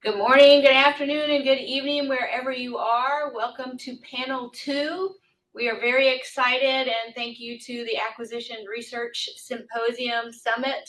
Good morning, good afternoon, and good evening, wherever you are. Welcome to Panel 2. We are very excited, and thank you to the Acquisition Research Symposium Summit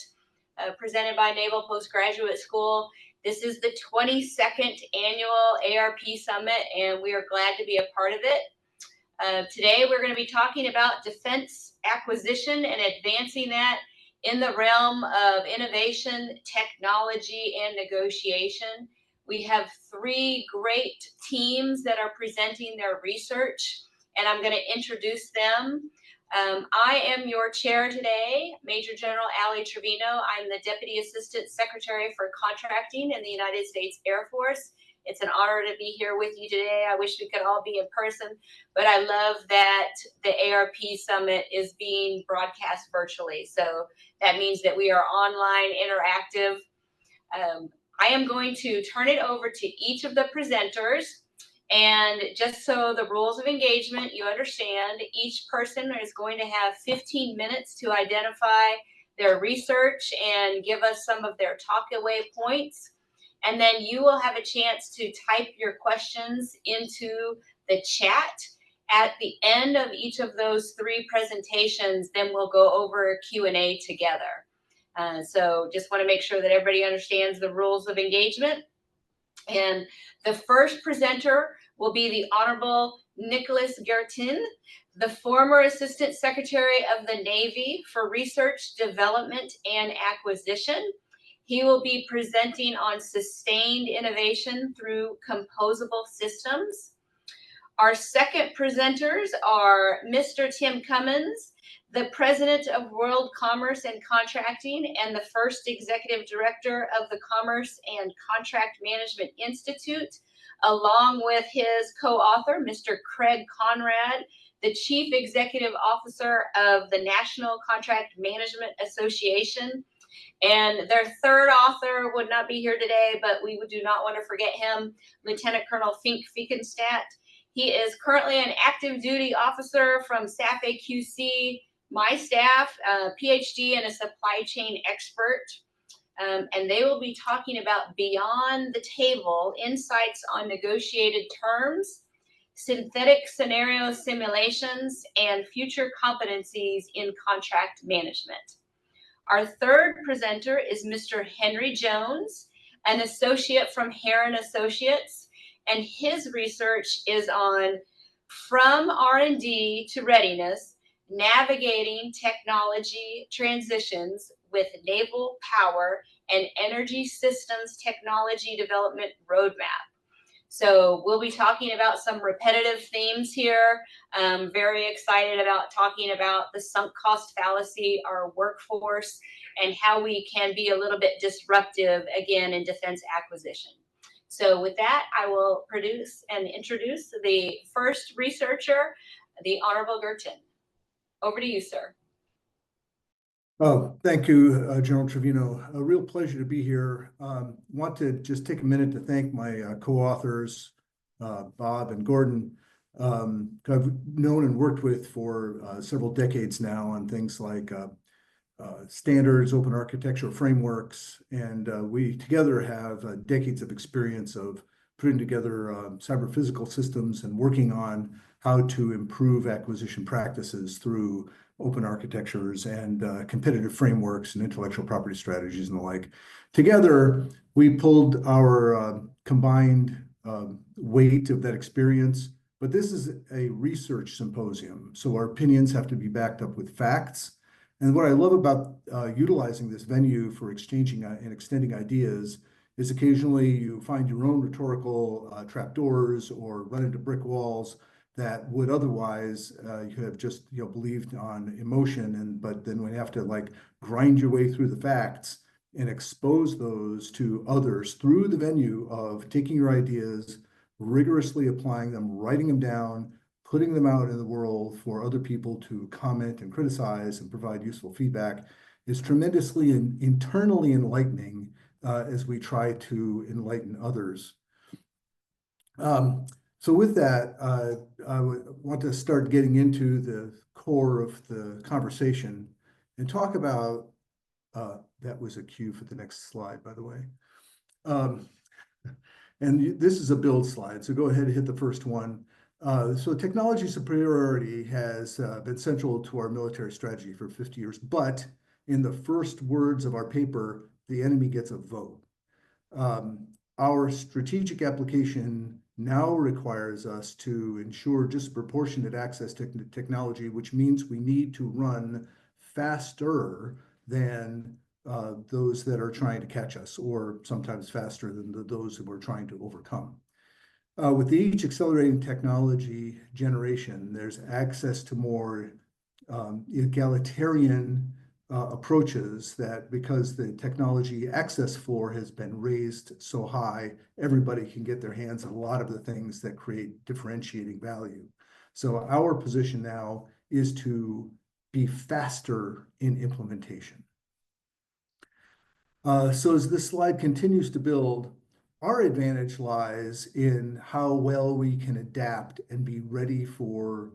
presented by Naval Postgraduate School. This is the 22nd annual ARP Summit, and we are glad to be a part of it. Today, we're going to be talking about defense acquisition and advancing that in the realm of innovation, technology, and negotiation. We have three great teams that are presenting their research, and I'm going to introduce them. I am your chair today, Major General Ali Treviño. I'm the Deputy Assistant Secretary for Contracting in the United States Air Force. It's an honor to be here with you today. I wish we could all be in person, but I love that the ARP Summit is being broadcast virtually. So that means that we are online, interactive. I am going to turn it over to each of the presenters. And just so the rules of engagement, you understand, each person is going to have 15 minutes to identify their research and give us some of their talk away points. And then you will have a chance to type your questions into the chat. At the end of each of those three presentations, then we'll go over Q&A together. So just want to make sure that everybody understands the rules of engagement. And the first presenter will be the Honorable Nickolas Guertin, the former Assistant Secretary of the Navy for Research, Development, and Acquisition. He will be presenting on sustained innovation through composable systems. Our second presenters are Mr. Tim Cummins, the President of World Commerce and Contracting and the first Executive Director of the Commerce and Contract Management Institute, along with his co-author, Mr. Kraig Conrad, the Chief Executive Officer of the National Contract Management Association. And their third author would not be here today, but we do not want to forget him, Lieutenant Colonel Fink Fickenstadt. He is currently an active duty officer from SAF AQC, my staff, PhD and a supply chain expert. And they will be talking about beyond the table, insights on negotiated terms, synthetic scenario simulations, and future competencies in contract management. Our third presenter is Mr. Henry Jones, an associate from Heron Associates, and his research is on from R&D to readiness, navigating technology transitions with naval power and energy systems technology development roadmap. So we'll be talking about some repetitive themes here. I'm very excited about talking about the sunk cost fallacy, our workforce, and how we can be a little bit disruptive, again, in defense acquisition. So with that, I will introduce the first researcher, the Honorable Guertin. Over to you, sir. Oh, thank you, General Treviño. A real pleasure to be here. Want to just take a minute to thank my co-authors, Bob and Gordon, who I've known and worked with for several decades now on things like standards, open architecture frameworks, and we together have decades of experience of putting together cyber physical systems and working on how to improve acquisition practices through open architectures and competitive frameworks and intellectual property strategies and the like. Together, we pulled our combined weight of that experience, but this is a research symposium, so our opinions have to be backed up with facts. And what I love about utilizing this venue for exchanging and extending ideas is occasionally you find your own rhetorical trapdoors or run into brick walls that would otherwise you have just believed on emotion, but then we have to like grind your way through the facts and expose those to others through the venue of taking your ideas, rigorously applying them, writing them down, putting them out in the world for other people to comment and criticize and provide useful feedback is tremendously internally enlightening as we try to enlighten others. So with that, I want to start getting into the core of the conversation and talk about, that was a cue for the next slide, by the way. And this is a build slide, so go ahead and hit the first one. So technology superiority has been central to our military strategy for 50 years, but in the first words of our paper, the enemy gets a vote. Our strategic application now requires us to ensure disproportionate access to technology, which means we need to run faster than those that are trying to catch us, or sometimes faster than those that we're trying to overcome. With each accelerating technology generation, there's access to more egalitarian approaches that, because the technology access floor has been raised so high, everybody can get their hands on a lot of the things that create differentiating value. So our position now is to be faster in implementation. So as this slide continues to build, our advantage lies in how well we can adapt and be ready for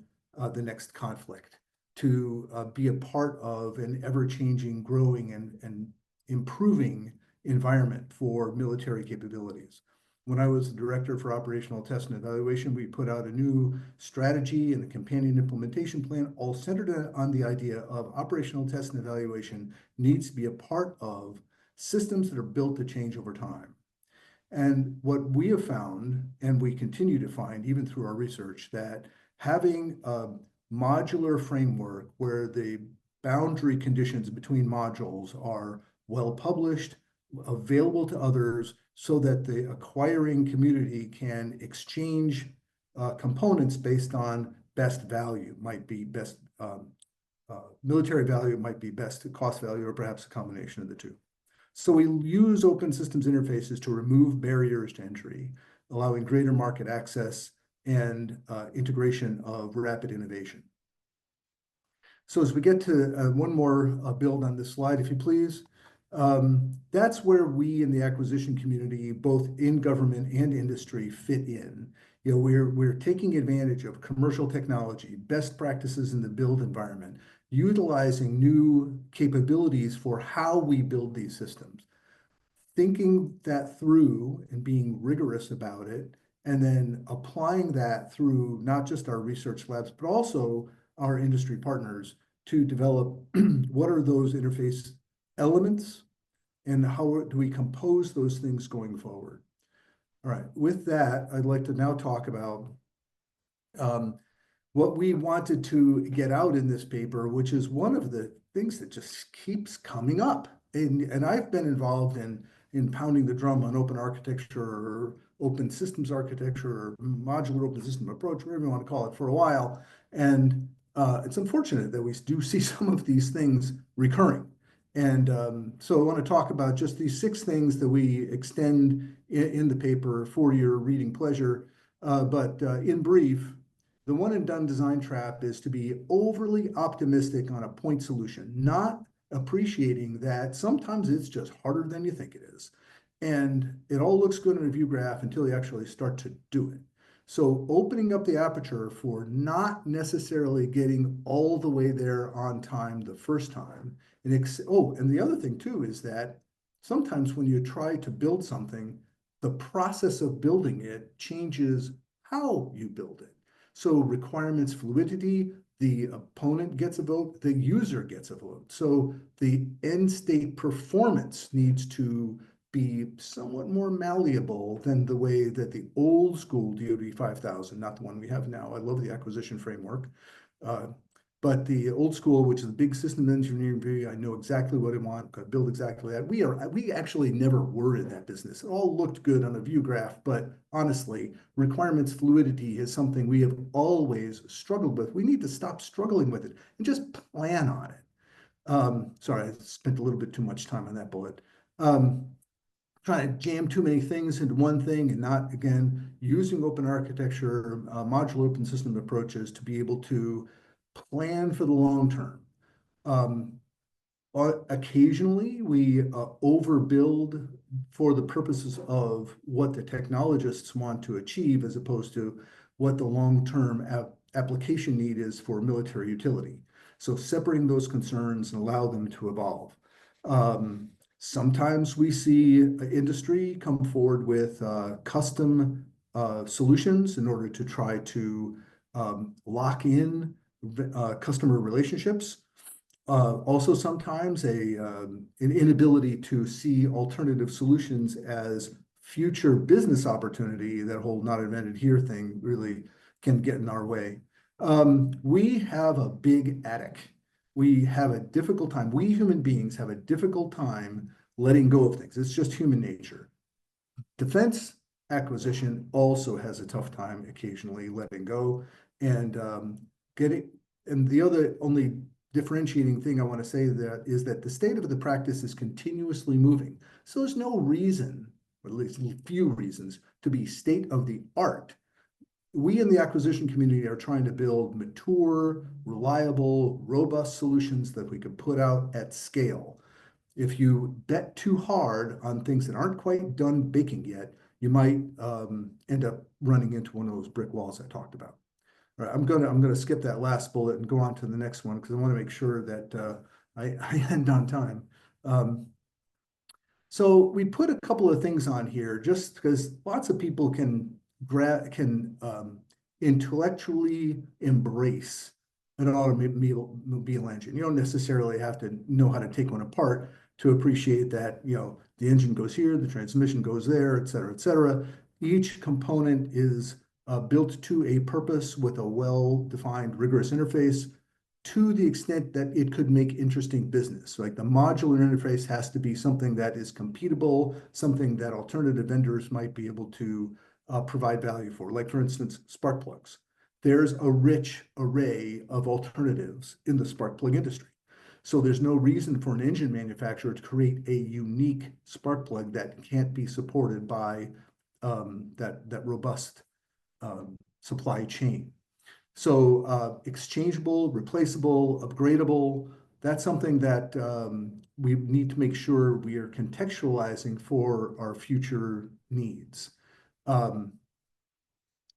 the next conflict, to be a part of an ever-changing, growing, and improving environment for military capabilities. When I was the director for operational test and evaluation, we put out a new strategy and a companion implementation plan, all centered on the idea of operational test and evaluation needs to be a part of systems that are built to change over time. And what we have found, and we continue to find even through our research, that having a modular framework where the boundary conditions between modules are well published, available to others, so that the acquiring community can exchange components based on best value, might be best military value, might be best cost value, or perhaps a combination of the two. So we use open systems interfaces to remove barriers to entry, allowing greater market access and integration of rapid innovation. So as we get to one more build on this slide, if you please, that's where we in the acquisition community, both in government and industry, fit in. You know, we're taking advantage of commercial technology, best practices in the build environment, utilizing new capabilities for how we build these systems, thinking that through and being rigorous about it, and then applying that through not just our research labs, but also our industry partners to develop what are those interface elements and how do we compose those things going forward. All right, with that, I'd like to now talk about what we wanted to get out in this paper, which is one of the things that just keeps coming up. And I've been involved in pounding the drum on open architecture or open systems architecture or modular open system approach, whatever you want to call it, for a while. And it's unfortunate that we do see some of these things recurring. And so I want to talk about just these 6 things that we extend in the paper for your reading pleasure. But in brief, the one and done design trap is to be overly optimistic on a point solution, not appreciating that sometimes it's just harder than you think it is. And it all looks good in a view graph until you actually start to do it. So opening up the aperture for not necessarily getting all the way there on time the first time. And the other thing too is that sometimes when you try to build something, the process of building it changes how you build it. So requirements fluidity, the opponent gets a vote, the user gets a vote. So the end state performance needs to be somewhat more malleable than the way that the old school DoD 5000, not the one we have now. I love the acquisition framework. But the old school, which is a big system engineering view, I know exactly what I want, could build exactly that. We actually never were in that business. It all looked good on a view graph, but honestly, requirements fluidity is something we have always struggled with. We need to stop struggling with it and just plan on it. Sorry, I spent a little bit too much time on that bullet. Trying to jam too many things into one thing and not, again, using open architecture, modular open system approaches to be able to plan for the long term. Occasionally, we overbuild for the purposes of what the technologists want to achieve as opposed to what the long-term application need is for military utility. So separating those concerns and allow them to evolve. Sometimes we see industry come forward with custom solutions in order to try to lock in customer relationships. Also, sometimes an inability to see alternative solutions as future business opportunity. That whole not invented here thing really can get in our way. We have a big attic. We have a difficult time. We human beings have a difficult time letting go of things. It's just human nature. Defense acquisition also has a tough time occasionally letting go and and the other only differentiating thing I want to say that is that the state of the practice is continuously moving. So there's no reason, or at least few reasons, to be state of the art. We in the acquisition community are trying to build mature, reliable, robust solutions that we could put out at scale. If you bet too hard on things that aren't quite done baking yet, you might end up running into one of those brick walls I talked about. All right, I'm gonna skip that last bullet and go on to the next one because I want to make sure that I end on time. So we put a couple of things on here just because lots of people can intellectually embrace an automobile engine. You don't necessarily have to know how to take one apart to appreciate that, you know, the engine goes here, the transmission goes there, et cetera, et cetera. Each component is built to a purpose with a well-defined, rigorous interface to the extent that it could make interesting business. Like the modular interface has to be something that is competable, something that alternative vendors might be able to provide value for. Like, for instance, spark plugs. There's a rich array of alternatives in the spark plug industry. So there's no reason for an engine manufacturer to create a unique spark plug that can't be supported by that robust supply chain. So exchangeable, replaceable, upgradable, that's something that we need to make sure we are contextualizing for our future needs.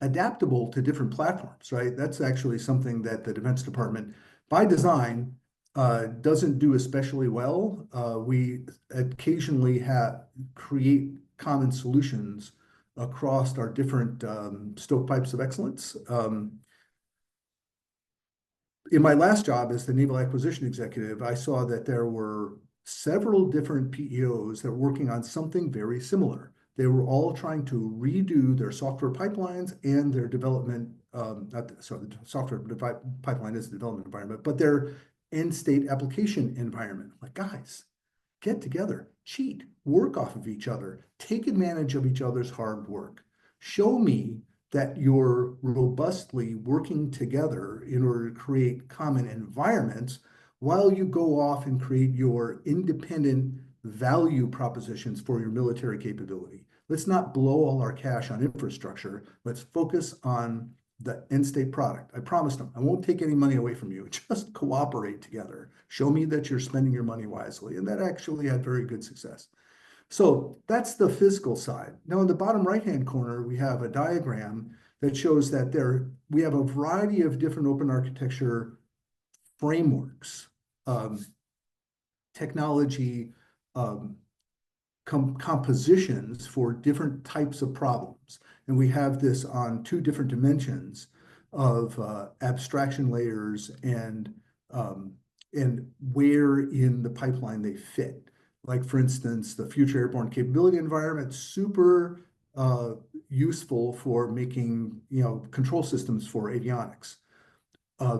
Adaptable to different platforms, right? That's actually something that the Defense Department, by design, doesn't do especially well. We occasionally create common solutions across our different stovepipes of excellence. In my last job as the Naval Acquisition Executive, I saw that there were several different PEOs that were working on something very similar. They were all trying to redo their software pipelines and their development, the software pipeline is the development environment, but their end state application environment. Like, guys, get together, cheat, work off of each other, take advantage of each other's hard work. Show me that you're robustly working together in order to create common environments while you go off and create your independent value propositions for your military capability. Let's not blow all our cash on infrastructure. Let's focus on the end state product. I promised them I won't take any money away from you. Just cooperate together. Show me that you're spending your money wisely. And that actually had very good success. So that's the physical side. Now, in the bottom right-hand corner, we have a diagram that shows that we have a variety of different open architecture frameworks, technology compositions for different types of problems. And we have this on two different dimensions of abstraction layers and where in the pipeline they fit. Like, for instance, the future airborne capability environment, super useful for making, control systems for avionics.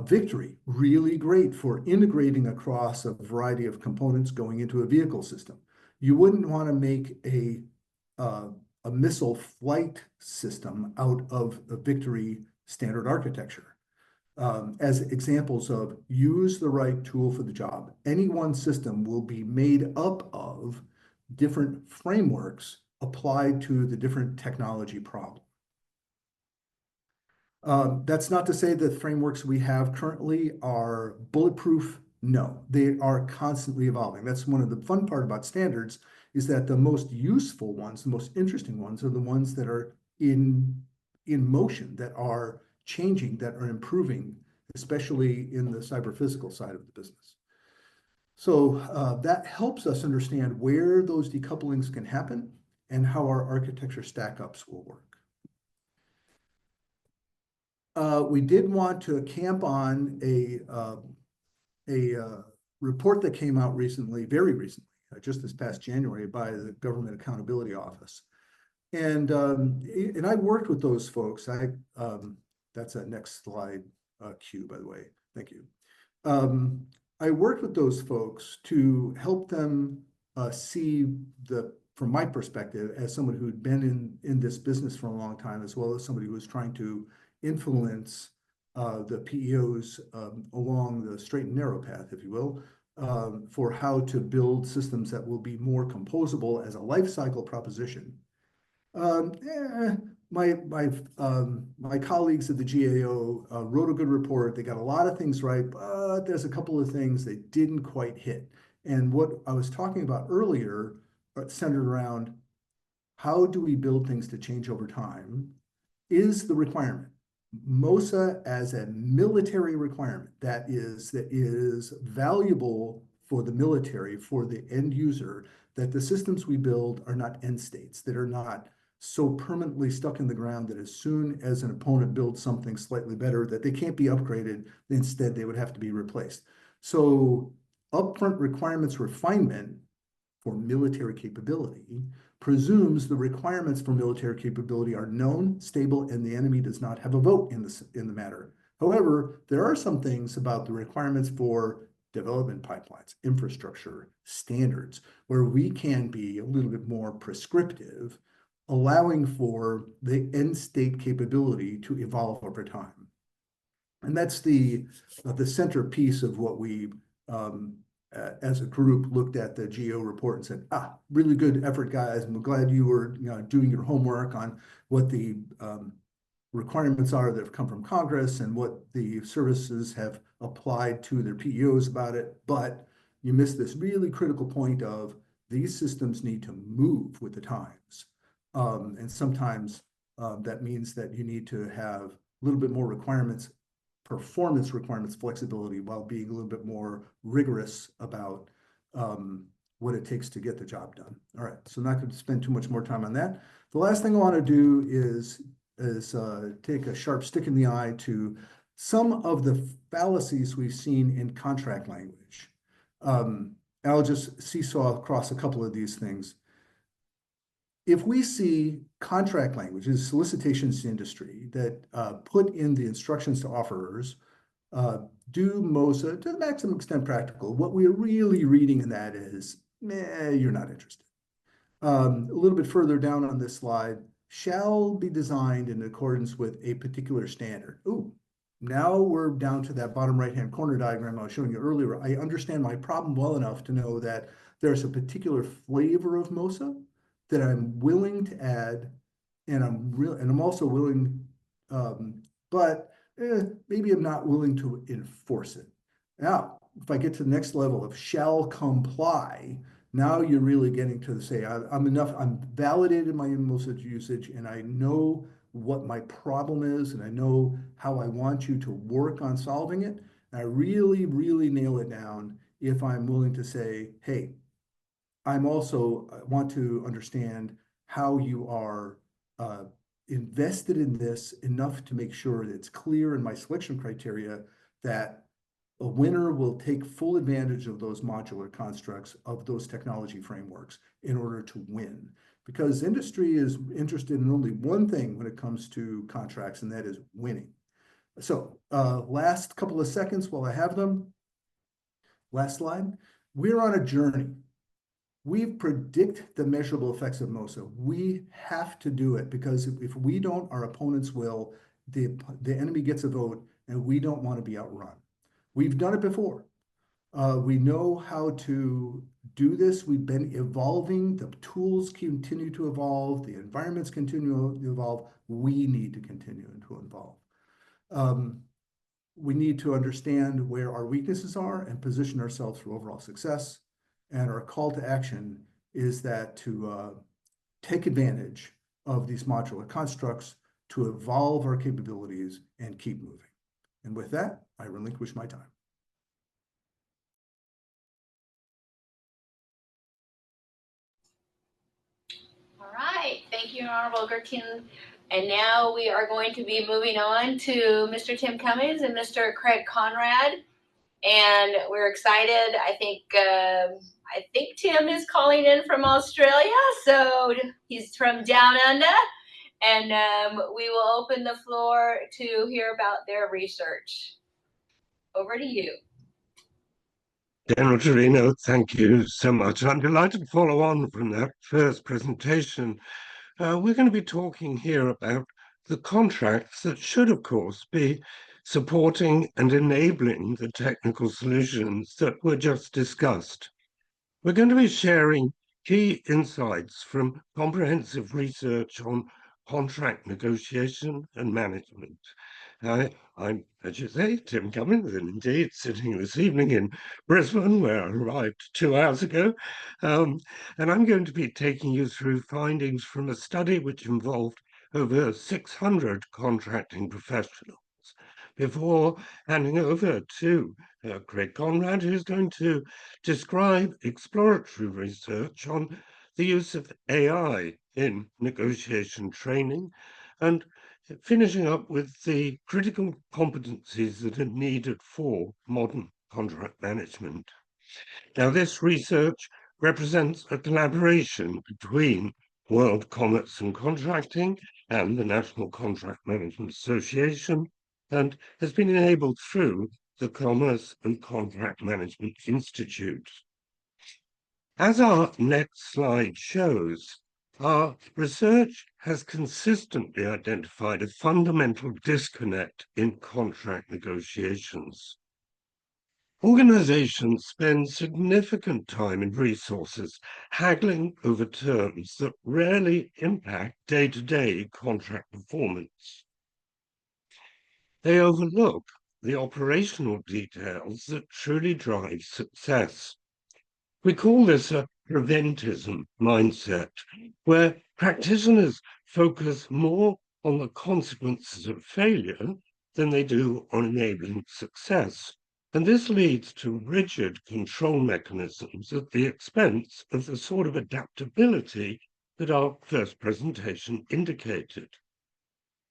Victory, really great for integrating across a variety of components going into a vehicle system. You wouldn't want to make a missile flight system out of a Victory standard architecture. As examples of use the right tool for the job. Any one system will be made up of different frameworks applied to the different technology problem. That's not to say that the frameworks we have currently are bulletproof. No, they are constantly evolving. That's one of the fun part about standards is that the most useful ones, the most interesting ones are the ones that are in motion, that are changing, that are improving, especially in the cyber physical side of the business. So that helps us understand where those decouplings can happen and how our architecture stack-ups will work. We did want to camp on a report that came out recently, very recently, just this past January, by the Government Accountability Office. And I worked with those folks. That's a next slide cue, by the way. Thank you. I worked with those folks to help them see from my perspective, as someone who'd been in this business for a long time, as well as somebody who was trying to influence the PEOs along the straight and narrow path, if you will, for how to build systems that will be more composable as a life cycle proposition. My colleagues at the GAO wrote a good report. They got a lot of things right, but there's a couple of things they didn't quite hit. And what I was talking about earlier centered around how do we build things to change over time is the requirement. MOSA as a military requirement that is valuable for the military, for the end user, that the systems we build are not end states, that are not so permanently stuck in the ground that as soon as an opponent builds something slightly better, that they can't be upgraded, instead they would have to be replaced. So upfront requirements refinement for military capability presumes the requirements for military capability are known, stable, and the enemy does not have a vote in the matter. However, there are some things about the requirements for development pipelines, infrastructure, standards, where we can be a little bit more prescriptive, allowing for the end state capability to evolve over time. And that's the centerpiece of what we as a group looked at the GAO report and said, really good effort, guys. I'm glad you were doing your homework on what the requirements are that have come from Congress and what the services have applied to their PEOs about it. But you missed this really critical point of these systems need to move with the times. And sometimes that means that you need to have a little bit more requirements, performance requirements, flexibility, while being a little bit more rigorous about what it takes to get the job done. All right, so not going to spend too much more time on that. The last thing I want to do is take a sharp stick in the eye to some of the fallacies we've seen in contract language. I'll just seesaw across a couple of these things. If we see contract language, is solicitations to industry, that put in the instructions to offerers, do MOSA to the maximum extent practical, what we're really reading in that is, you're not interested. A little bit further down on this slide, shall be designed in accordance with a particular standard. Ooh, now we're down to that bottom right-hand corner diagram I was showing you earlier. I understand my problem well enough to know that there's a particular flavor of MOSA that I'm willing to add, and I'm also willing, but maybe I'm not willing to enforce it. Now, if I get to the next level of shall comply, now you're really getting to say, I'm validated my MOSA usage, and I know what my problem is, and I know how I want you to work on solving it. And I really, really nail it down if I'm willing to say, hey, I'm also want to understand how you are invested in this enough to make sure that it's clear in my selection criteria that a winner will take full advantage of those modular constructs, of those technology frameworks, in order to win. Because industry is interested in only one thing when it comes to contracts, and that is winning. So last couple of seconds while I have them. Last slide. We're on a journey. We predict the measurable effects of MOSA. We have to do it, because if we don't, our opponents will. The enemy gets a vote, and we don't want to be outrun. We've done it before. We know how to do this. We've been evolving. The tools continue to evolve. The environments continue to evolve. We need to continue to evolve. We need to understand where our weaknesses are and position ourselves for overall success. And our call to action is that to take advantage of these modular constructs to evolve our capabilities and keep moving. And with that, I relinquish my time. right, thank you, Honorable Guertin. And now we are going to be moving on to Mr. Tim Cummins and Mr. Kraig Conrad. And we're excited. I think Tim is calling in from Australia, so he's from down under. And we will open the floor to hear about their research. Over to you. General Treviño, thank you so much. I'm delighted to follow on from that first presentation. We're going to be talking here about the contracts that should, of course, be supporting and enabling the technical solutions that were just discussed. We're going to be sharing key insights from comprehensive research on contract negotiation and management. I'm, as you say, Tim Cummins, and indeed sitting this evening in Brisbane, where I arrived 2 hours ago. And I'm going to be taking you through findings from a study which involved over 600 contracting professionals before handing over to Kraig Conrad, who's going to describe exploratory research on the use of AI in negotiation training, and finishing up with the critical competencies that are needed for modern contract management. Now, this research represents a collaboration between World Commerce and Contracting and the National Contract Management Association, and has been enabled through the Commerce and Contract Management Institute. As our next slide shows, our research has consistently identified a fundamental disconnect in contract negotiations. Organizations spend significant time and resources haggling over terms that rarely impact day-to-day contract performance. They overlook the operational details that truly drive success. We call this a preventism mindset, where practitioners focus more on the consequences of failure than they do on enabling success. And this leads to rigid control mechanisms at the expense of the sort of adaptability that our first presentation indicated.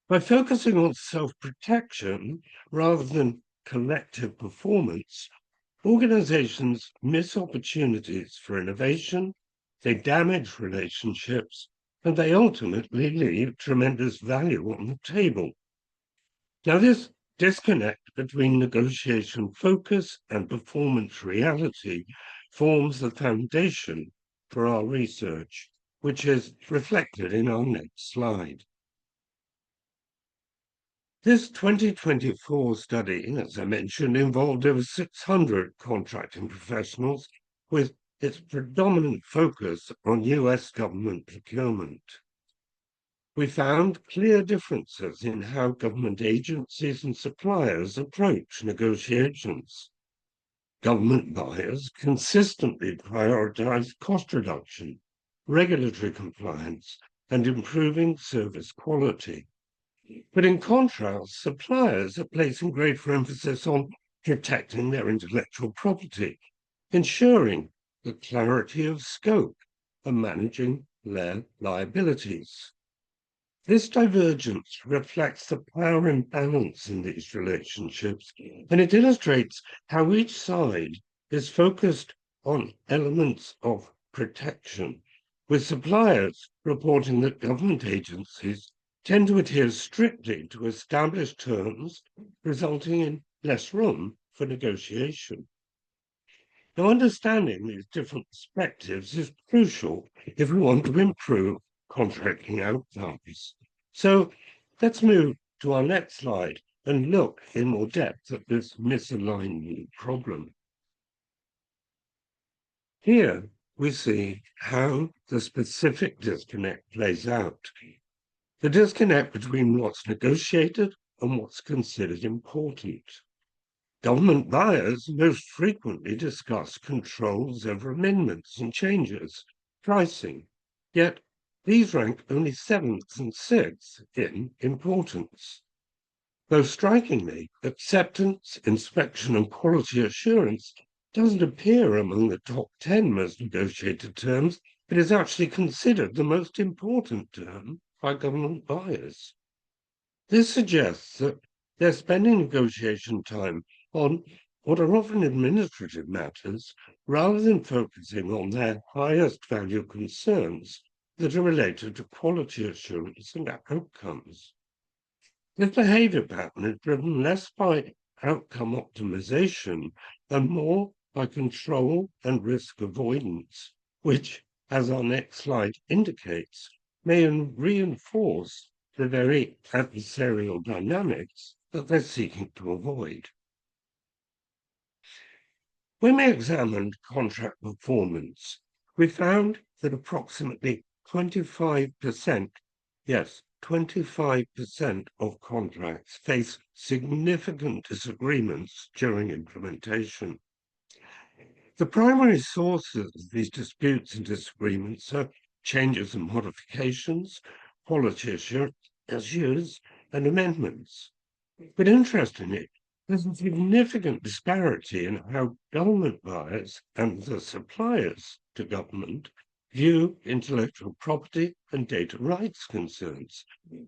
By focusing on self-protection rather than collective performance, organizations miss opportunities for innovation, they damage relationships, and they ultimately leave tremendous value on the table. Now, this disconnect between negotiation focus and performance reality forms the foundation for our research, which is reflected in our next slide. This 2024 study, as I mentioned, involved over 600 contracting professionals, with its predominant focus on US government procurement. We found clear differences in how government agencies and suppliers approach negotiations. Government buyers consistently prioritize cost reduction, regulatory compliance, and improving service quality. But in contrast, suppliers are placing greater emphasis on protecting their intellectual property, ensuring the clarity of scope, and managing their liabilities. This divergence reflects the power imbalance in these relationships, and it illustrates how each side is focused on elements of protection, with suppliers reporting that government agencies tend to adhere strictly to established terms, resulting in less room for negotiation. Now, understanding these different perspectives is crucial if we want to improve contracting outcomes. So let's move to our next slide and look in more depth at this misalignment problem. Here we see how the specific disconnect plays out. The disconnect between what's negotiated and what's considered important. Government buyers most frequently discuss controls over amendments and changes, pricing, yet these rank only 7th and 6th in importance. Though strikingly, acceptance, inspection, and quality assurance doesn't appear among the top 10 most negotiated terms, it is actually considered the most important term by government buyers. This suggests that they're spending negotiation time on what are often administrative matters, rather than focusing on their highest value concerns that are related to quality assurance and outcomes. This behavior pattern is driven less by outcome optimization and more by control and risk avoidance, which, as our next slide indicates, may reinforce the very adversarial dynamics that they're seeking to avoid. When we examined contract performance, we found that approximately 25%, yes, 25% of contracts face significant disagreements during implementation. The primary sources of these disputes and disagreements are changes and modifications, quality assurance, and amendments. But interestingly, there's a significant disparity in how government buyers and the suppliers to government view intellectual property and data rights concerns.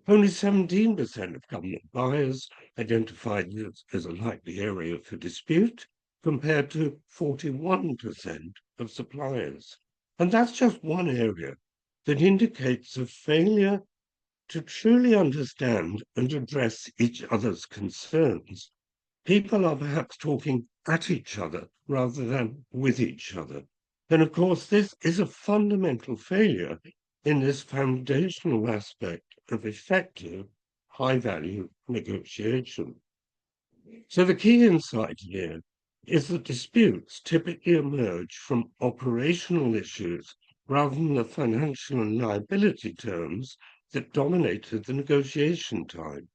Only 17% of government buyers identified this as a likely area for dispute, compared to 41% of suppliers. And that's just one area that indicates a failure to truly understand and address each other's concerns. People are perhaps talking at each other rather than with each other. And of course, this is a fundamental failure in this foundational aspect of effective, high-value negotiation. So the key insight here is that disputes typically emerge from operational issues rather than the financial and liability terms that dominated the negotiation time.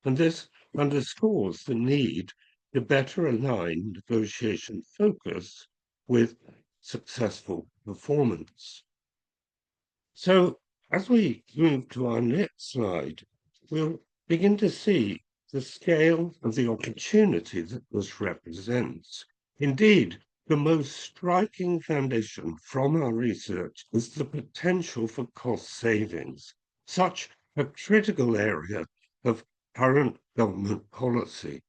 And this underscores the need to better align negotiation focus with successful performance. So as we move to our next slide, we'll begin to see the scale of the opportunity that this represents. Indeed, the most striking foundation from our research is the potential for cost savings, such a critical area of current government policy.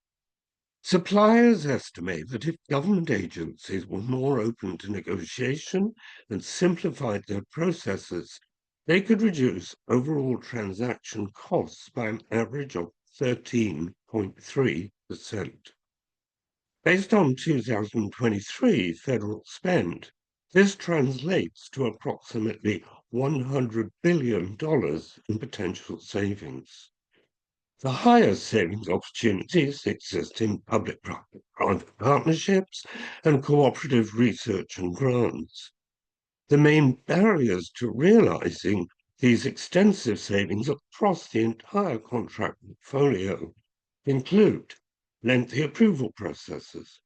Suppliers estimate that if government agencies were more open to negotiation and simplified their processes, they could reduce overall transaction costs by an average of 13.3%. Based on 2023 federal spend, this translates to approximately $100 billion in potential savings. The highest savings opportunities exist in public-private partnerships and cooperative research and grants. The main barriers to realizing these extensive savings across the entire contract portfolio include lengthy approval processes,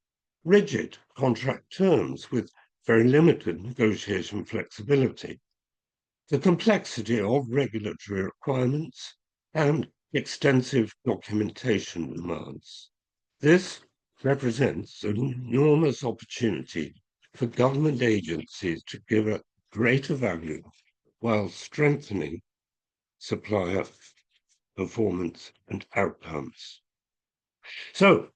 rigid contract terms with very limited negotiation flexibility, the complexity of regulatory requirements, and extensive documentation demands. This represents an enormous opportunity for government agencies to give a greater value while strengthening supplier performance and outcomes. So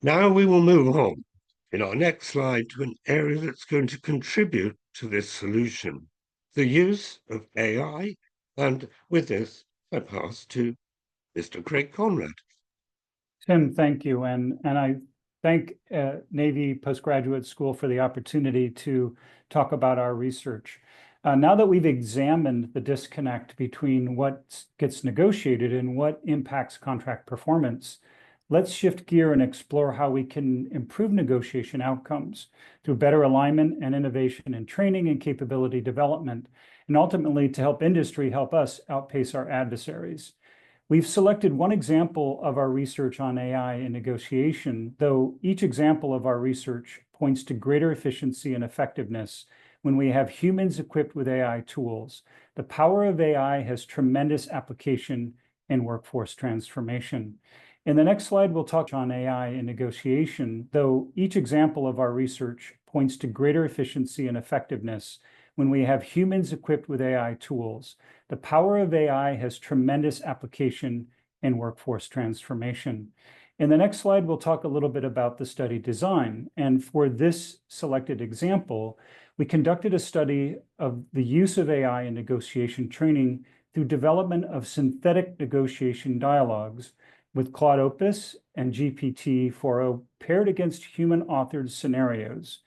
now we will move on in our next slide to an area that's going to contribute to this solution, the use of AI. And with this, I pass to Mr. Kraig Conrad. Tim, thank you. And I thank Navy Postgraduate School for the opportunity to talk about our research. Now that we've examined the disconnect between what gets negotiated and what impacts contract performance, let's shift gear and explore how we can improve negotiation outcomes through better alignment and innovation in training and capability development, and ultimately to help industry help us outpace our adversaries. We've selected one example of our research on AI in negotiation, though each example of our research points to greater efficiency and effectiveness when we have humans equipped with AI tools. The power of AI has tremendous application in workforce transformation. In the next slide, we'll touch on AI in negotiation, though each example of our research points to greater efficiency and effectiveness when we have humans equipped with AI tools. The power of AI has tremendous application in workforce transformation. In the next slide, we'll talk a little bit about the study design. And for this selected example, we conducted a study of the use of AI in negotiation training through development of synthetic negotiation dialogues with Claude Opus and GPT-4o paired against human-authored scenarios.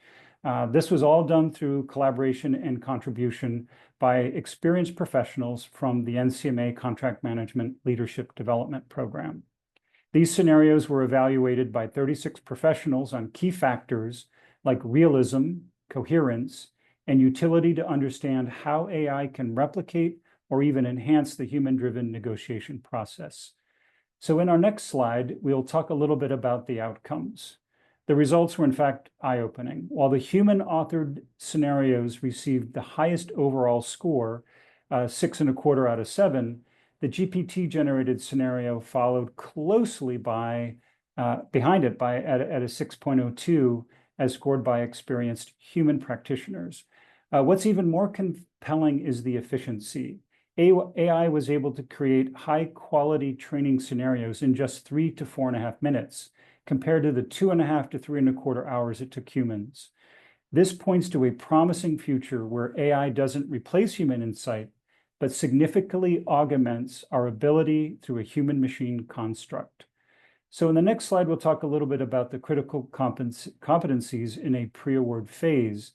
This was all done through collaboration and contribution by experienced professionals from the NCMA Contract Management Leadership Development Program. These scenarios were evaluated by 36 professionals on key factors like realism, coherence, and utility to understand how AI can replicate or even enhance the human-driven negotiation process. So in our next slide, we'll talk a little bit about the outcomes. The results were in fact eye-opening. While the human-authored scenarios received the highest overall score, 6.25 out of 7, the GPT-generated scenario followed closely behind it at a 6.02 as scored by experienced human practitioners. What's even more compelling is the efficiency. AI was able to create high-quality training scenarios in just 3 to 4.5 minutes, compared to the 2.5 to 3.25 hours it took humans. This points to a promising future where AI doesn't replace human insight, but significantly augments our ability through a human-machine construct. So in the next slide, we'll talk a little bit about the critical competencies in a pre-award phase.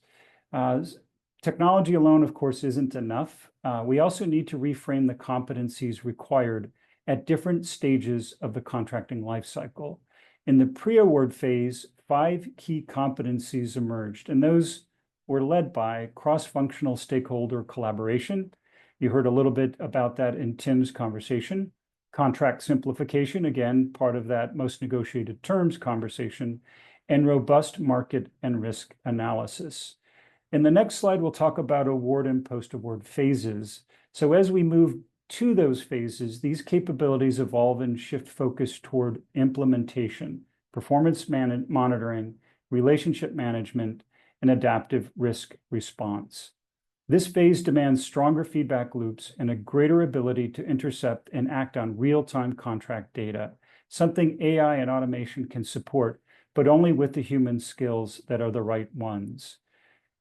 Technology alone, of course, isn't enough. We also need to reframe the competencies required at different stages of the contracting lifecycle. In the pre-award phase, 5 key competencies emerged, and those were led by cross-functional stakeholder collaboration. You heard a little bit about that in Tim's conversation. Contract simplification, again, part of that most negotiated terms conversation, and robust market and risk analysis. In the next slide, we'll talk about award and post-award phases. So as we move to those phases, these capabilities evolve and shift focus toward implementation, performance monitoring, relationship management, and adaptive risk response. This phase demands stronger feedback loops and a greater ability to intercept and act on real-time contract data, something AI and automation can support, but only with the human skills that are the right ones.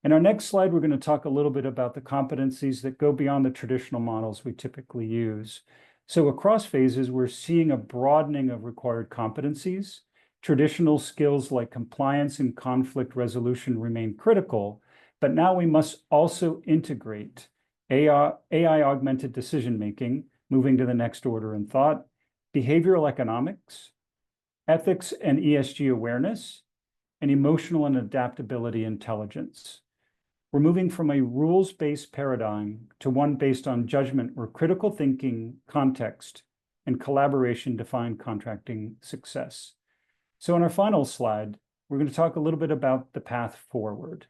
In our next slide, we're going to talk a little bit about the competencies that go beyond the traditional models we typically use. So across phases, we're seeing a broadening of required competencies. Traditional skills like compliance and conflict resolution remain critical, but now we must also integrate AI-augmented decision-making, moving to the next order in thought, behavioral economics, ethics and ESG awareness, and emotional and adaptability intelligence. We're moving from a rules-based paradigm to one based on judgment where critical thinking, context, and collaboration define contracting success. So in our final slide, we're going to talk a little bit about the path forward.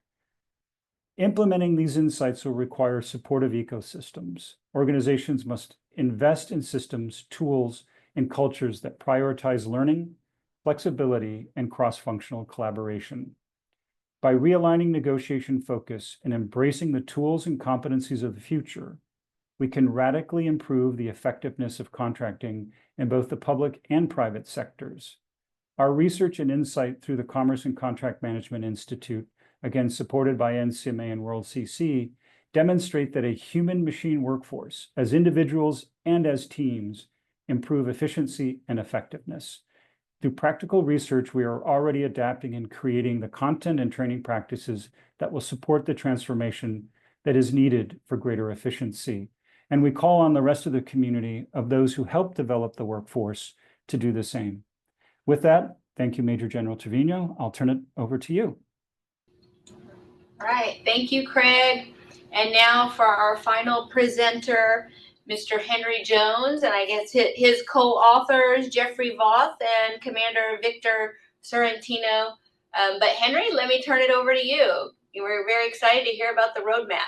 Implementing these insights will require supportive ecosystems. Organizations must invest in systems, tools, and cultures that prioritize learning, flexibility, and cross-functional collaboration. By realigning negotiation focus and embracing the tools and competencies of the future, we can radically improve the effectiveness of contracting in both the public and private sectors. Our research and insight through the Commerce and Contract Management Institute, again supported by NCMA and World CC, demonstrate that a human-machine workforce, as individuals and as teams, improve efficiency and effectiveness. Through practical research, we are already adapting and creating the content and training practices that will support the transformation that is needed for greater efficiency. And we call on the rest of the community of those who help develop the workforce to do the same. With that, thank you, Major General Treviño. I'll turn it over to you. All right, thank you, Kraig. And now for our final presenter, Mr. Henry Jones, and I guess his co-authors, Jeffrey Voth and Commander Victor Sorrentino. But Henry, let me turn it over to you. We're very excited to hear about the roadmap.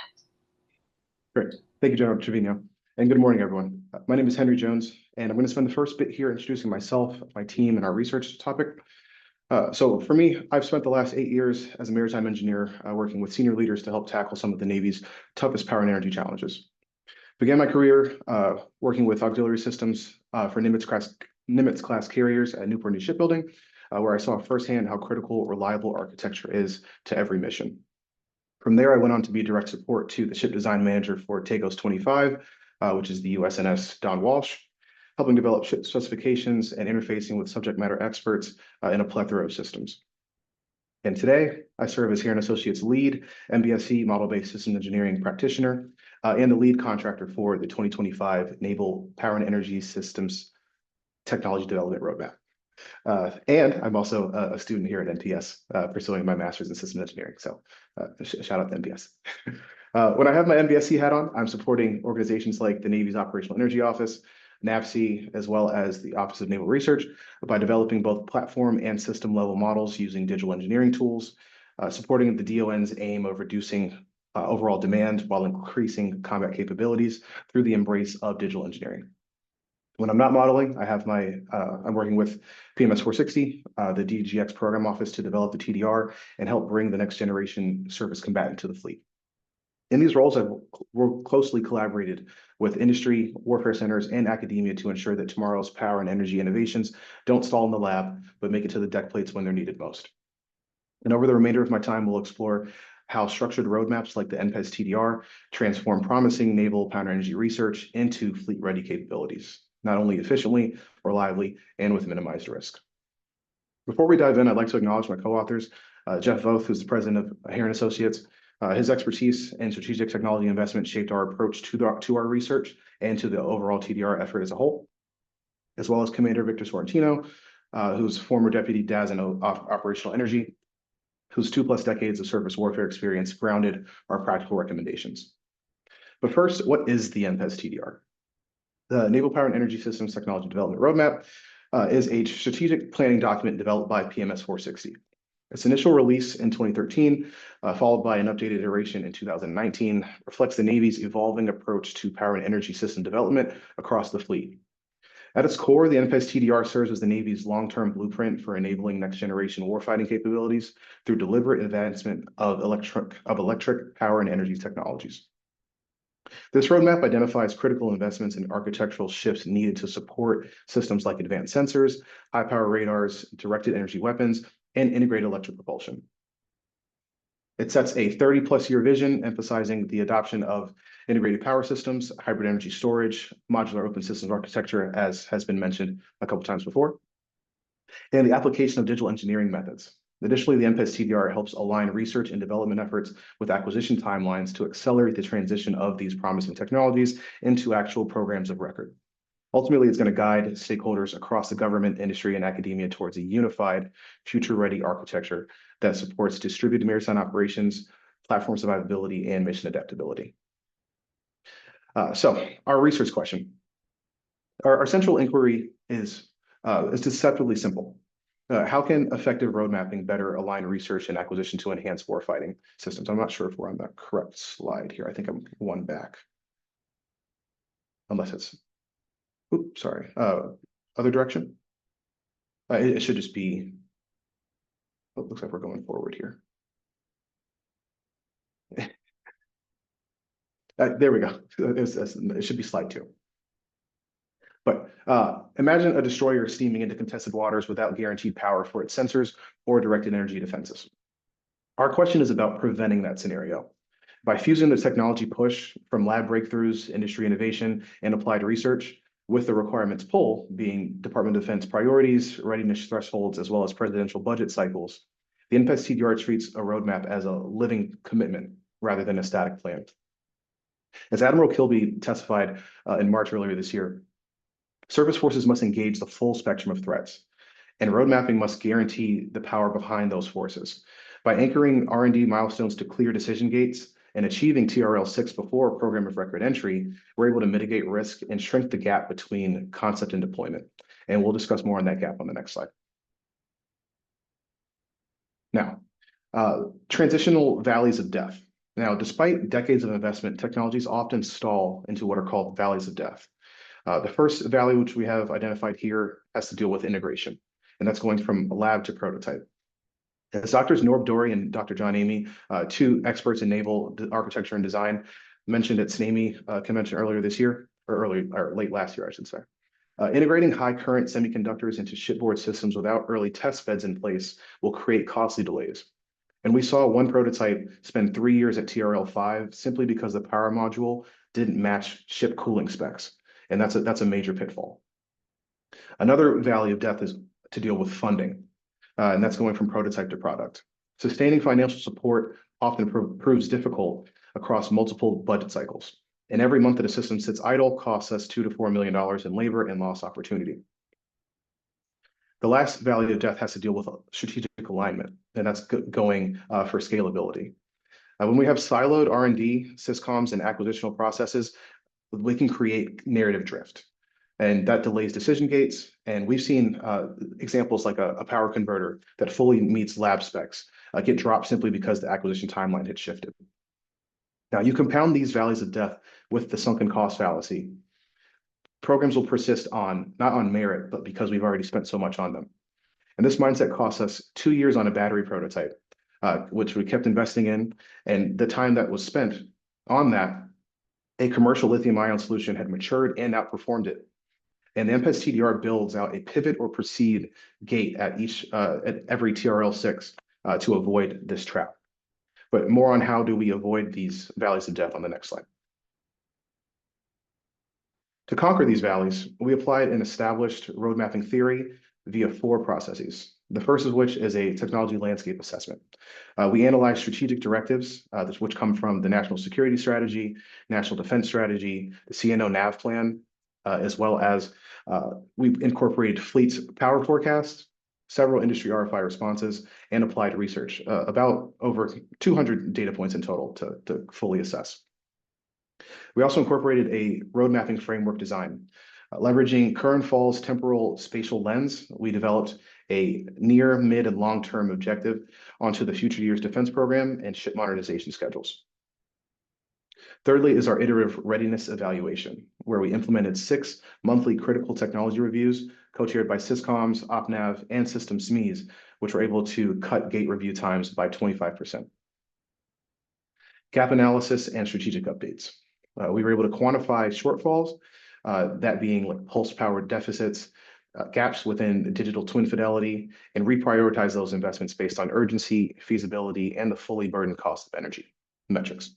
Great. Thank you, General Treviño. And good morning, everyone. My name is Henry Jones, and I'm going to spend the first bit here introducing myself, my team, and our research topic. So for me, I've spent the last 8 years as a maritime engineer working with senior leaders to help tackle some of the Navy's toughest power and energy challenges. Began my career working with auxiliary systems for Nimitz-class carriers at Newport News Shipbuilding, where I saw firsthand how critical reliable architecture is to every mission. From there, I went on to be direct support to the ship design manager for Tagos 25, which is the USNS Don Walsh, helping develop ship specifications and interfacing with subject matter experts in a plethora of systems. And today, I serve as Guertin Associates lead MBSE model-based system engineering practitioner and the lead contractor for the 2025 Naval Power and Energy Systems Technology Development Roadmap. And I'm also a student here at NPS pursuing my master's in system engineering. So shout out to NPS. When I have my MBSE hat on, I'm supporting organizations like the Navy's Operational Energy Office, NAVSEA, as well as the Office of Naval Research by developing both platform and system level models using digital engineering tools, supporting the DON's aim of reducing overall demand while increasing combat capabilities through the embrace of digital engineering. When I'm not modeling, I have I'm working with PMS 460, the DGX program office, to develop the TDR and help bring the next generation surface combatant to the fleet. In these roles, I've closely collaborated with industry, warfare centers, and academia to ensure that tomorrow's power and energy innovations don't stall in the lab, but make it to the deck plates when they're needed most. And over the remainder of my time, we'll explore how structured roadmaps like the NPES TDR transform promising naval power and energy research into fleet-ready capabilities, not only efficiently, reliably, and with minimized risk. Before we dive in, I'd like to acknowledge my co-authors, Jeff Voth, who's the president of Guertin Associates. His expertise and strategic technology investment shaped our approach to our research and to the overall TDR effort as a whole, as well as Commander Victor Sorrentino, who's former deputy DAS in operational energy, whose 2+ decades of surface warfare experience grounded our practical recommendations. But first, what is the NPES TDR? The Naval Power and Energy Systems Technology Development Roadmap is a strategic planning document developed by PMS 460. Its initial release in 2013, followed by an updated iteration in 2019, reflects the Navy's evolving approach to power and energy system development across the fleet. At its core, the NPES TDR serves as the Navy's long-term blueprint for enabling next-generation warfighting capabilities through deliberate advancement of electric power and energy technologies. This roadmap identifies critical investments in architectural shifts needed to support systems like advanced sensors, high-power radars, directed energy weapons, and integrated electric propulsion. It sets a 30+ year vision, emphasizing the adoption of integrated power systems, hybrid energy storage, modular open systems architecture, as has been mentioned a couple times before, and the application of digital engineering methods. Additionally, the NPES TDR helps align research and development efforts with acquisition timelines to accelerate the transition of these promising technologies into actual programs of record. Ultimately, it's going to guide stakeholders across the government, industry, and academia towards a unified, future-ready architecture that supports distributed maritime operations, platform survivability, and mission adaptability. So, our research question. Our central inquiry is deceptively simple. How can effective road mapping better align research and acquisition to enhance warfighting systems? I'm not sure if we're on the correct slide here. I think I'm one back. Unless it's, oops, sorry, other direction. It should just be, oh, it looks like we're going forward here. There we go. It should be slide 2. But imagine a destroyer steaming into contested waters without guaranteed power for its sensors or directed energy defenses. Our question is about preventing that scenario. By fusing the technology push from lab breakthroughs, industry innovation, and applied research with the requirements pull being Department of Defense priorities, readiness thresholds, as well as presidential budget cycles, the NPES TDR treats a roadmap as a living commitment rather than a static plan. As Admiral Kilby testified in March earlier this year, service forces must engage the full spectrum of threats, and road mapping must guarantee the power behind those forces. By anchoring R&D milestones to clear decision gates and achieving TRL 6 before program of record entry, we're able to mitigate risk and shrink the gap between concept and deployment. And we'll discuss more on that gap on the next slide. Now, transitional valleys of death. Now, despite decades of investment, technologies often stall into what are called valleys of death. The first valley, which we have identified here, has to deal with integration. and that's going from lab to prototype. As Drs. Norb Dorey and Dr. John Amy, two experts in naval architecture and design, mentioned at SNAME convention earlier this year, or late last year, I should say. Integrating high current semiconductors into shipboard systems without early test beds in place will create costly delays. And we saw one prototype spend 3 years at TRL 5 simply because the power module didn't match ship cooling specs. And that's a major pitfall. Another valley of death is to deal with funding, and that's going from prototype to product. Sustaining financial support often proves difficult across multiple budget cycles. And every month that a system sits idle costs us $2 to $4 million in labor and lost opportunity. The last valley of death has to deal with strategic alignment, and that's going for scalability. When we have siloed R&D, syscoms, and acquisitional processes, we can create narrative drift, and that delays decision gates. And we've seen examples like a power converter that fully meets lab specs get dropped simply because the acquisition timeline had shifted. Now, you compound these valleys of death with the sunken cost fallacy. Programs will persist not on merit, but because we've already spent so much on them. And this mindset costs us 2 years on a battery prototype, which we kept investing in. And the time that was spent on that, a commercial lithium-ion solution had matured and outperformed it. And the MPES TDR builds out a pivot or proceed gate at every TRL 6 to avoid this trap. But more on how do we avoid these valleys of death on the next slide. To conquer these valleys, we applied an established road mapping theory via 4 processes. The first of which is a technology landscape assessment. We analyze strategic directives, which come from the National Security Strategy, National Defense Strategy, the CNO NAV plan, as well as we incorporated fleet's power forecasts, several industry RFI responses, and applied research, about over 200 data points in total to fully assess. We also incorporated a road mapping framework design. Leveraging current fall's temporal spatial lens, we developed a near, mid, and long-term objective onto the future years defense program and ship modernization schedules. Thirdly is our iterative readiness evaluation, where we implemented 6 monthly critical technology reviews co-chaired by Syscoms, OpNav, and System SMEs, which were able to cut gate review times by 25%. Gap analysis and strategic updates. We were able to quantify shortfalls, that being like pulse power deficits, gaps within digital twin fidelity, and reprioritize those investments based on urgency, feasibility, and the fully burdened cost of energy metrics.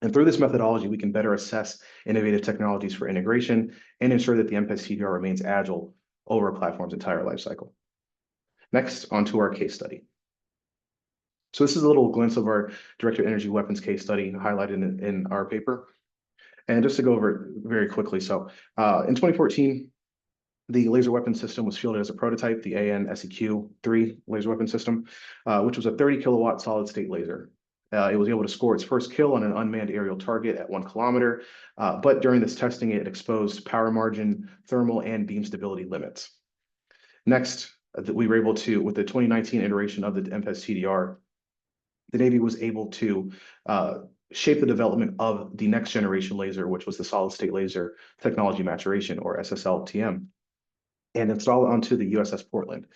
And through this methodology, we can better assess innovative technologies for integration and ensure that the MPES TDR remains agile over a platform's entire lifecycle. Next, onto our case study. So this is a little glimpse of our directed energy weapons case study highlighted in our paper. And just to go over it very quickly. So in 2014, the laser weapon system was fielded as a prototype, the AN SEQ-3 laser weapon system, which was a 30 kilowatt solid state laser. It was able to score its first kill on an unmanned aerial target at 1 kilometer, but during this testing, it exposed power margin, thermal, and beam stability limits. Next, we were able to, with the 2019 iteration of the MPES TDR, the Navy was able to shape the development of the next generation laser, which was the solid state laser technology maturation, or SSLTM, and install it onto the USS Portland.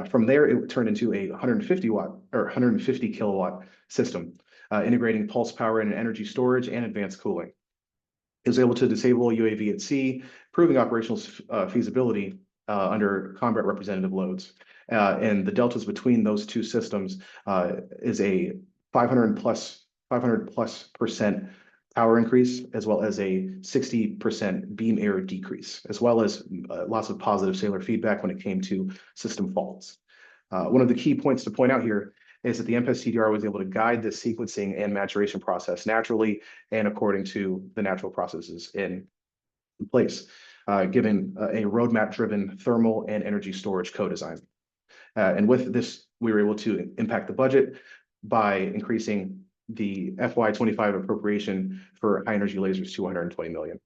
From there, it turned into a 150 kilowatt system, integrating pulse power and energy storage and advanced cooling. It was able to disable UAV at sea, proving operational feasibility under combat representative loads. And the deltas between those two systems is a 500+% power increase, as well as a 60% beam error decrease, as well as lots of positive sailor feedback when it came to system faults. One of the key points to point out here is that the MPES TDR was able to guide the sequencing and maturation process naturally and according to the natural processes in place, given a roadmap-driven thermal and energy storage co-design. And with this, we were able to impact the budget by increasing the FY25 appropriation for high energy lasers to $120 million.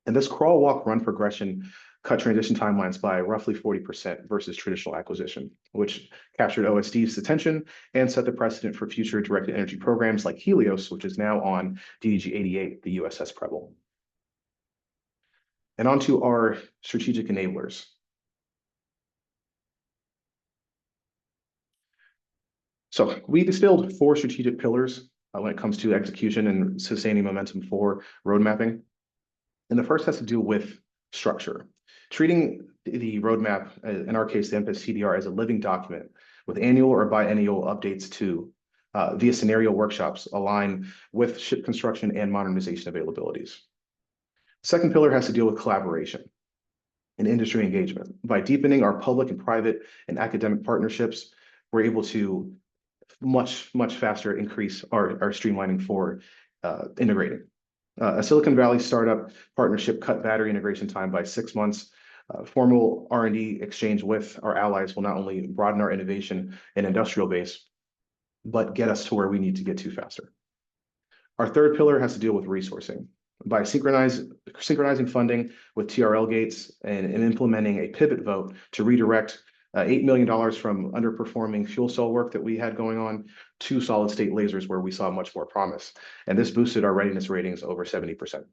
And this crawl, walk, run progression cut transition timelines by roughly 40% versus traditional acquisition, which captured OSD's attention and set the precedent for future directed energy programs like Helios, which is now on DDG 88, the USS Preble. And onto our strategic enablers. So we distilled 4 strategic pillars when it comes to execution and sustaining momentum for road mapping. And the first has to do with structure. Treating the roadmap, in our case, the NPES CDR, as a living document with annual or biennial updates to via scenario workshops align with ship construction and modernization availabilities. Second pillar has to deal with collaboration and industry engagement. By deepening our public and private and academic partnerships, we're able to much faster increase our streamlining for integrating. A Silicon Valley startup partnership cut battery integration time by 6 months. Formal R&D exchange with our allies will not only broaden our innovation and industrial base, but get us to where we need to get to faster. Our third pillar has to deal with resourcing. By synchronizing funding with TRL gates and implementing a pivot vote to redirect $8 million from underperforming fuel cell work that we had going on to solid state lasers where we saw much more promise. And this boosted our readiness ratings over 70%.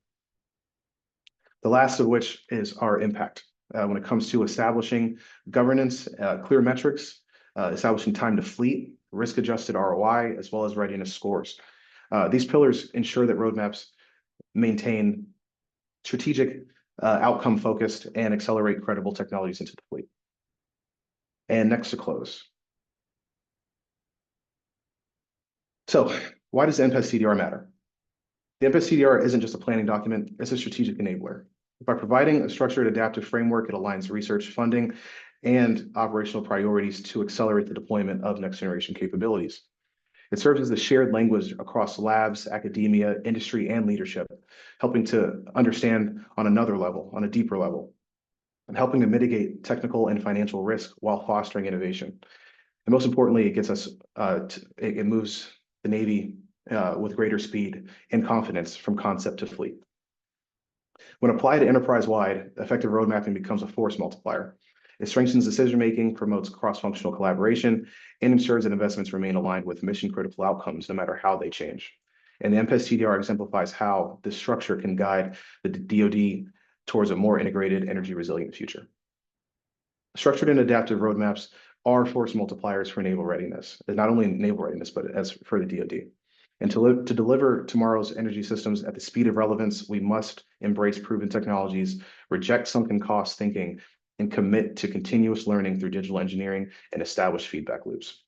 The last of which is our impact. When it comes to establishing governance, clear metrics, establishing time to fleet, risk-adjusted ROI, as well as readiness scores. These pillars ensure that roadmaps maintain strategic, outcome-focused, and accelerate credible technologies into the fleet. And next to close. So why does the NPES CDR matter? The NPES CDR isn't just a planning document, it's a strategic enabler. By providing a structured adaptive framework, it aligns research funding and operational priorities to accelerate the deployment of next generation capabilities. It serves as the shared language across labs, academia, industry, and leadership, helping to understand on another level, on a deeper level, and helping to mitigate technical and financial risk while fostering innovation. And most importantly, it gets us, it moves the Navy with greater speed and confidence from concept to fleet. When applied enterprise-wide, effective road mapping becomes a force multiplier. It strengthens decision-making, promotes cross-functional collaboration, and ensures that investments remain aligned with mission-critical outcomes, no matter how they change. And the NPES CDR exemplifies how this structure can guide the DoD towards a more integrated, energy-resilient future. Structured and adaptive roadmaps are force multipliers for naval readiness, and not only naval readiness, but as for the DoD. And to deliver tomorrow's energy systems at the speed of relevance, we must embrace proven technologies, reject sunken cost thinking, and commit to continuous learning through digital engineering and establish feedback loops.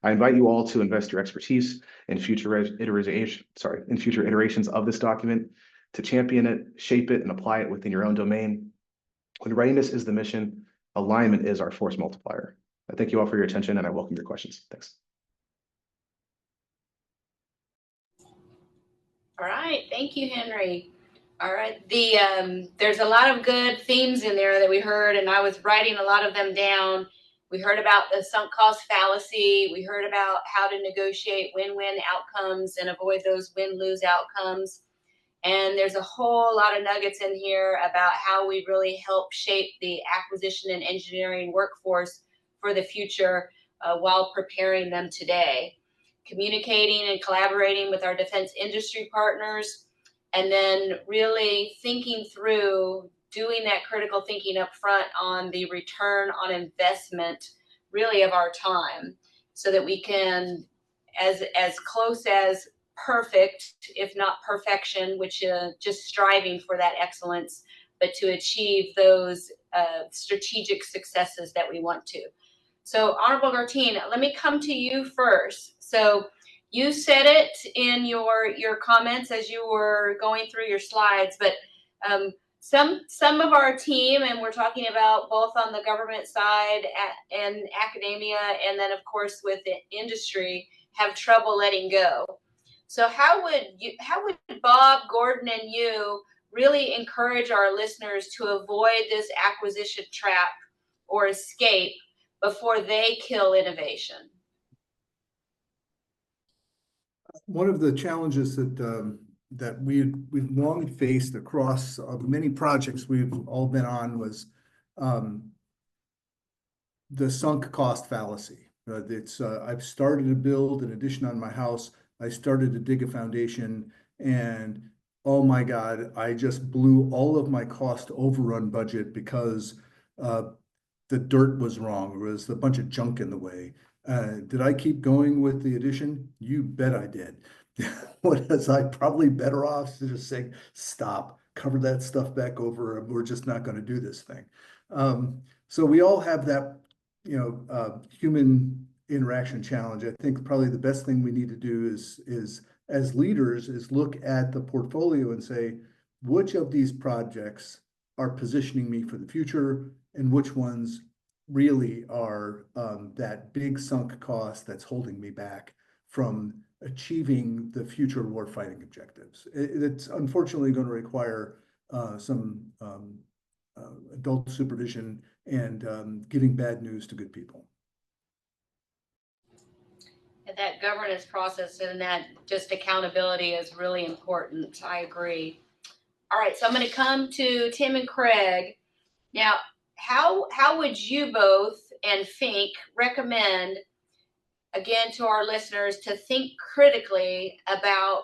I invite you all to invest your expertise in future iterations of this document, to champion it, shape it, and apply it within your own domain. When readiness is the mission, alignment is our force multiplier. I thank you all for your attention, and I welcome your questions. Thanks. All right, thank you, Henry. All right, there's a lot of good themes in there that we heard, and I was writing a lot of them down. We heard about the sunk cost fallacy. We heard about how to negotiate win-win outcomes and avoid those win-lose outcomes. And there's a whole lot of nuggets in here about how we really help shape the acquisition and engineering workforce for the future while preparing them today. Communicating and collaborating with our defense industry partners, and then really thinking through doing that critical thinking up front on the return on investment really of our time, so that we can, as close as perfect, if not perfection, which just striving for that excellence, but to achieve those strategic successes that we want to. So Honorable Guertin, let me come to you first. So you said it in your comments as you were going through your slides, but some of our team, and we're talking about both on the government side and academia, and then of course with the industry, have trouble letting go. So how would Bob, Gordon, and you really encourage our listeners to avoid this acquisition trap or escape before they kill innovation? One of the challenges that we've long faced across many projects we've all been on was the sunk cost fallacy. I've started to build an addition on my house. I started to dig a foundation, and oh my God, I just blew all of my cost overrun budget because the dirt was wrong. There was a bunch of junk in the way. Did I keep going with the addition? You bet I did. Was I probably better off to just say, stop, cover that stuff back over, and we're just not going to do this thing. So we all have that, human interaction challenge. I think probably the best thing we need to do is as leaders is look at the portfolio and say, which of these projects are positioning me for the future and which ones really are that big sunk cost that's holding me back from achieving the future warfighting objectives. It's unfortunately going to require some adult supervision and giving bad news to good people. And that governance process and that just accountability is really important. I agree. All right, so I'm going to come to Tim and Kraig. Now, how would you both and Fink recommend, again, to our listeners to think critically about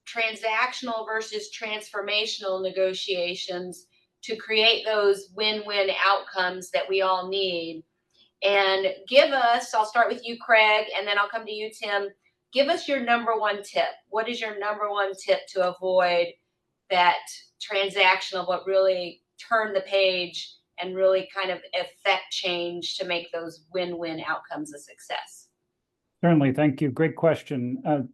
transactional versus transformational negotiations to create those win-win outcomes that we all need? And give us, I'll start with you, Kraig, and then I'll come to you, Tim. Give us your number one tip. What is your number one tip to avoid that transactional, but really turn the page and really kind of affect change to make those win-win outcomes a success? Certainly, thank you. Great question.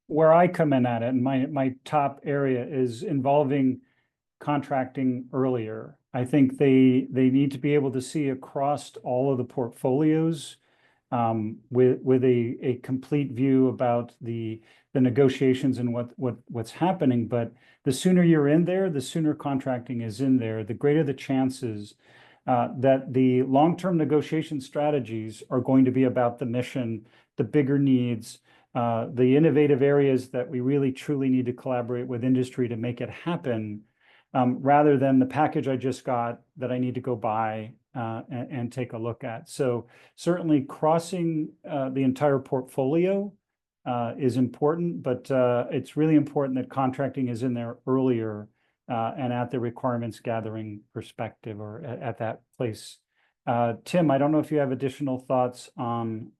Where I come in at it, and my top area is involving contracting earlier. I think they need to be able to see across all of the portfolios with a complete view about the negotiations and what's happening. But the sooner you're in there, the sooner contracting is in there, the greater the chances that the long-term negotiation strategies are going to be about the mission, the bigger needs, the innovative areas that we really truly need to collaborate with industry to make it happen, rather than the package I just got that I need to go buy and take a look at. So certainly crossing the entire portfolio is important, but it's really important that contracting is in there earlier and at the requirements gathering perspective or at that place. Tim, I don't know if you have additional thoughts on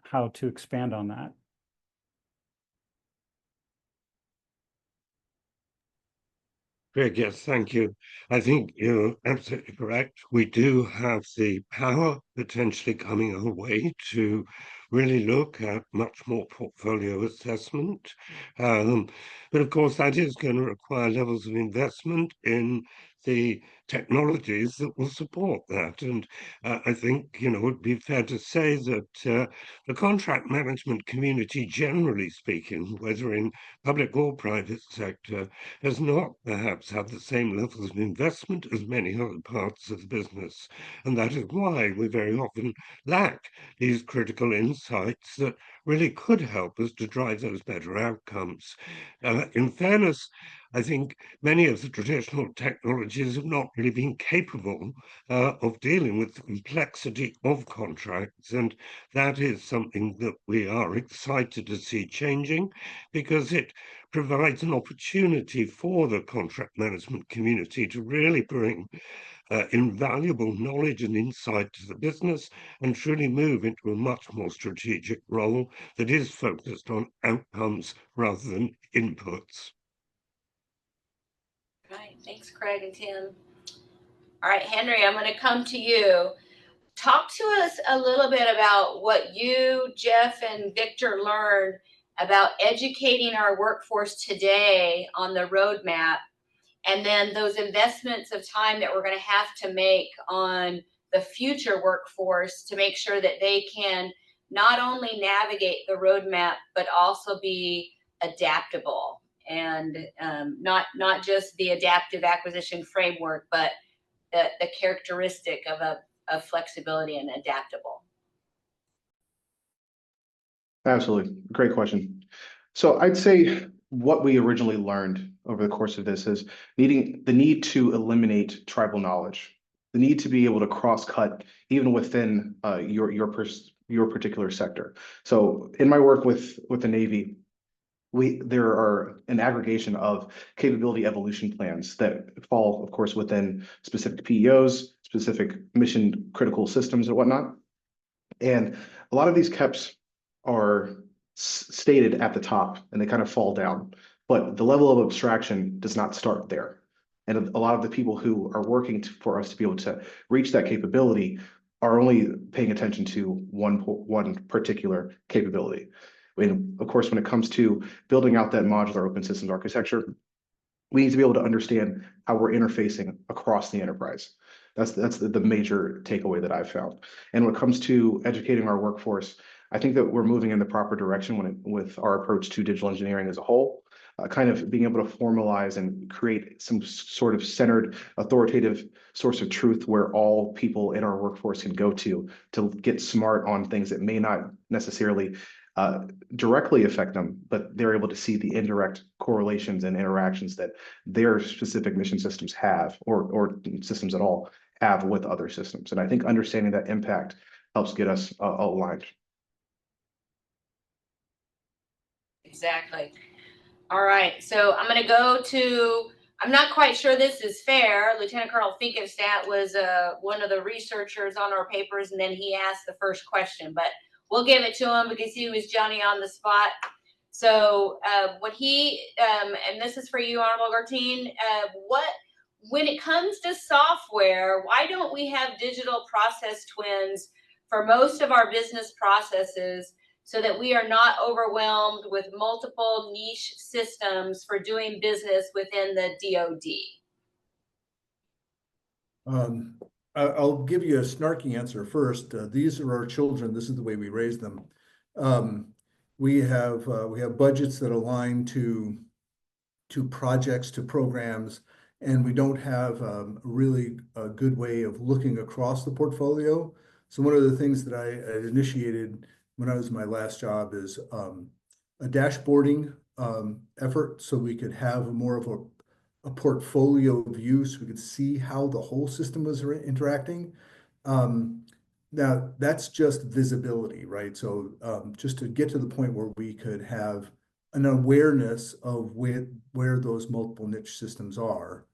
how to expand on that. Greg, yes, thank you. I think you're absolutely correct. We do have the power potentially coming our way to really look at much more portfolio assessment. But of course, that is going to require levels of investment in the technologies that will support that. And I think, it would be fair to say that the contract management community, generally speaking, whether in public or private sector, has not perhaps had the same levels of investment as many other parts of the business. And that is why we very often lack these critical insights that really could help us to drive those better outcomes. In fairness, I think many of the traditional technologies have not really been capable of dealing with the complexity of contracts. And that is something that we are excited to see changing, because it provides an opportunity for the contract management community to really bring invaluable knowledge and insight to the business and truly move into a much more strategic role that is focused on outcomes rather than inputs. Right. Thanks, Kraig and Tim. All right, Henry, I'm going to come to you. Talk to us a little bit about what you, Jeff, and Victor learned about educating our workforce today on the roadmap, and then those investments of time that we're going to have to make on the future workforce to make sure that they can not only navigate the roadmap, but also be adaptable, and not just the adaptive acquisition framework, but the characteristic of flexibility and adaptable. Absolutely. Great question. So I'd say what we originally learned over the course of this is the need to eliminate tribal knowledge, the need to be able to cross-cut even within your particular sector. So in my work with the Navy, there are an aggregation of capability evolution plans that fall, of course, within specific PEOs, specific mission critical systems and whatnot. And a lot of these KEPs are stated at the top and they kind of fall down, but the level of abstraction does not start there. And a lot of the people who are working for us to be able to reach that capability are only paying attention to one particular capability. And of course, when it comes to building out that modular open systems architecture, we need to be able to understand how we're interfacing across the enterprise. That's the major takeaway that I've found. And when it comes to educating our workforce, I think that we're moving in the proper direction with our approach to digital engineering as a whole, kind of being able to formalize and create some sort of centered, authoritative source of truth where all people in our workforce can go to get smart on things that may not necessarily directly affect them, but they're able to see the indirect correlations and interactions that their specific mission systems have, or systems at all have with other systems. And I think understanding that impact helps get us aligned. Exactly. All right, so I'm going to go to, I'm not quite sure this is fair. Lieutenant Colonel Finkenstadt was one of the researchers on our papers, and then he asked the first question, but we'll give it to him because he was Johnny on the spot. So when he, and this is for you, Honorable Guertin, when it comes to software, why don't we have digital process twins for most of our business processes so that we are not overwhelmed with multiple niche systems for doing business within the DoD? I'll give you a snarky answer first. These are our children. This is the way we raise them. We have budgets that align to projects, to programs, and we don't have really a good way of looking across the portfolio. So one of the things that I initiated when I was in my last job is a dashboarding effort, so we could have more of a portfolio view, so we could see how the whole system was interacting. Now that's just visibility, right? So just to get to the point where we could have an awareness of where those multiple niche systems are,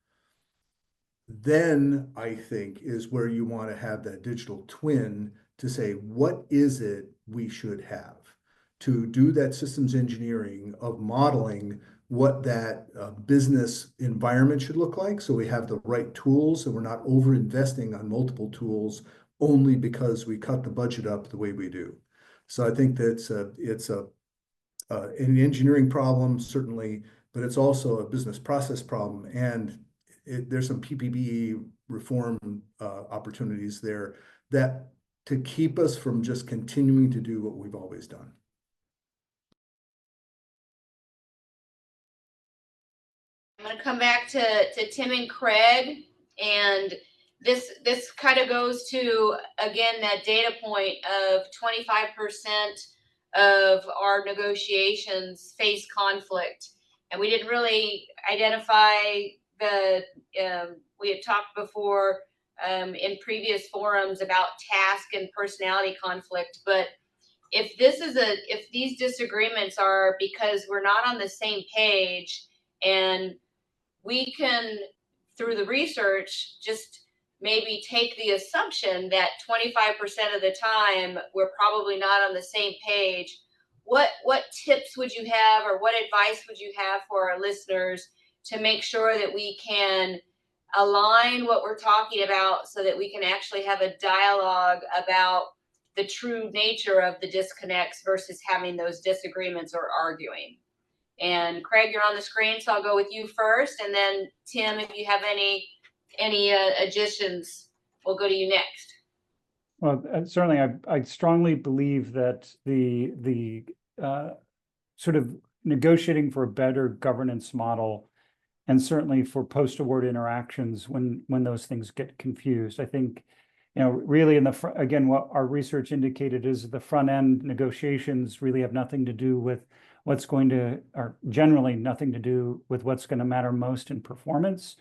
then I think is where you want to have that digital twin to say, what is it we should have to do that systems engineering of modeling what that business environment should look like, so we have the right tools and we're not over investing on multiple tools only because we cut the budget up the way we do. So I think that's it's an engineering problem, certainly, but it's also a business process problem, and there's some PPBE reform opportunities there that to keep us from just continuing to do what we've always done. I'm going to come back to Tim and Kraig, and this kind of goes to, again, that data point of 25% of our negotiations face conflict, and we didn't really identify we had talked before in previous forums about task and personality conflict, but if these disagreements are because we're not on the same page, and we can, through the research, just maybe take the assumption that 25% of the time we're probably not on the same page, what tips would you have, or what advice would you have for our listeners to make sure that we can align what we're talking about so that we can actually have a dialogue about the true nature of the disconnects versus having those disagreements or arguing? And Kraig, you're on the screen, so I'll go with you first, and then Tim, if you have any additions, we'll go to you next. Well, certainly, I strongly believe that the sort of negotiating for a better governance model, and certainly for post-award interactions when those things get confused. I think, really again, what our research indicated is the front end negotiations really have nothing to do with what's going to, or generally nothing to do with what's going to matter most in performance.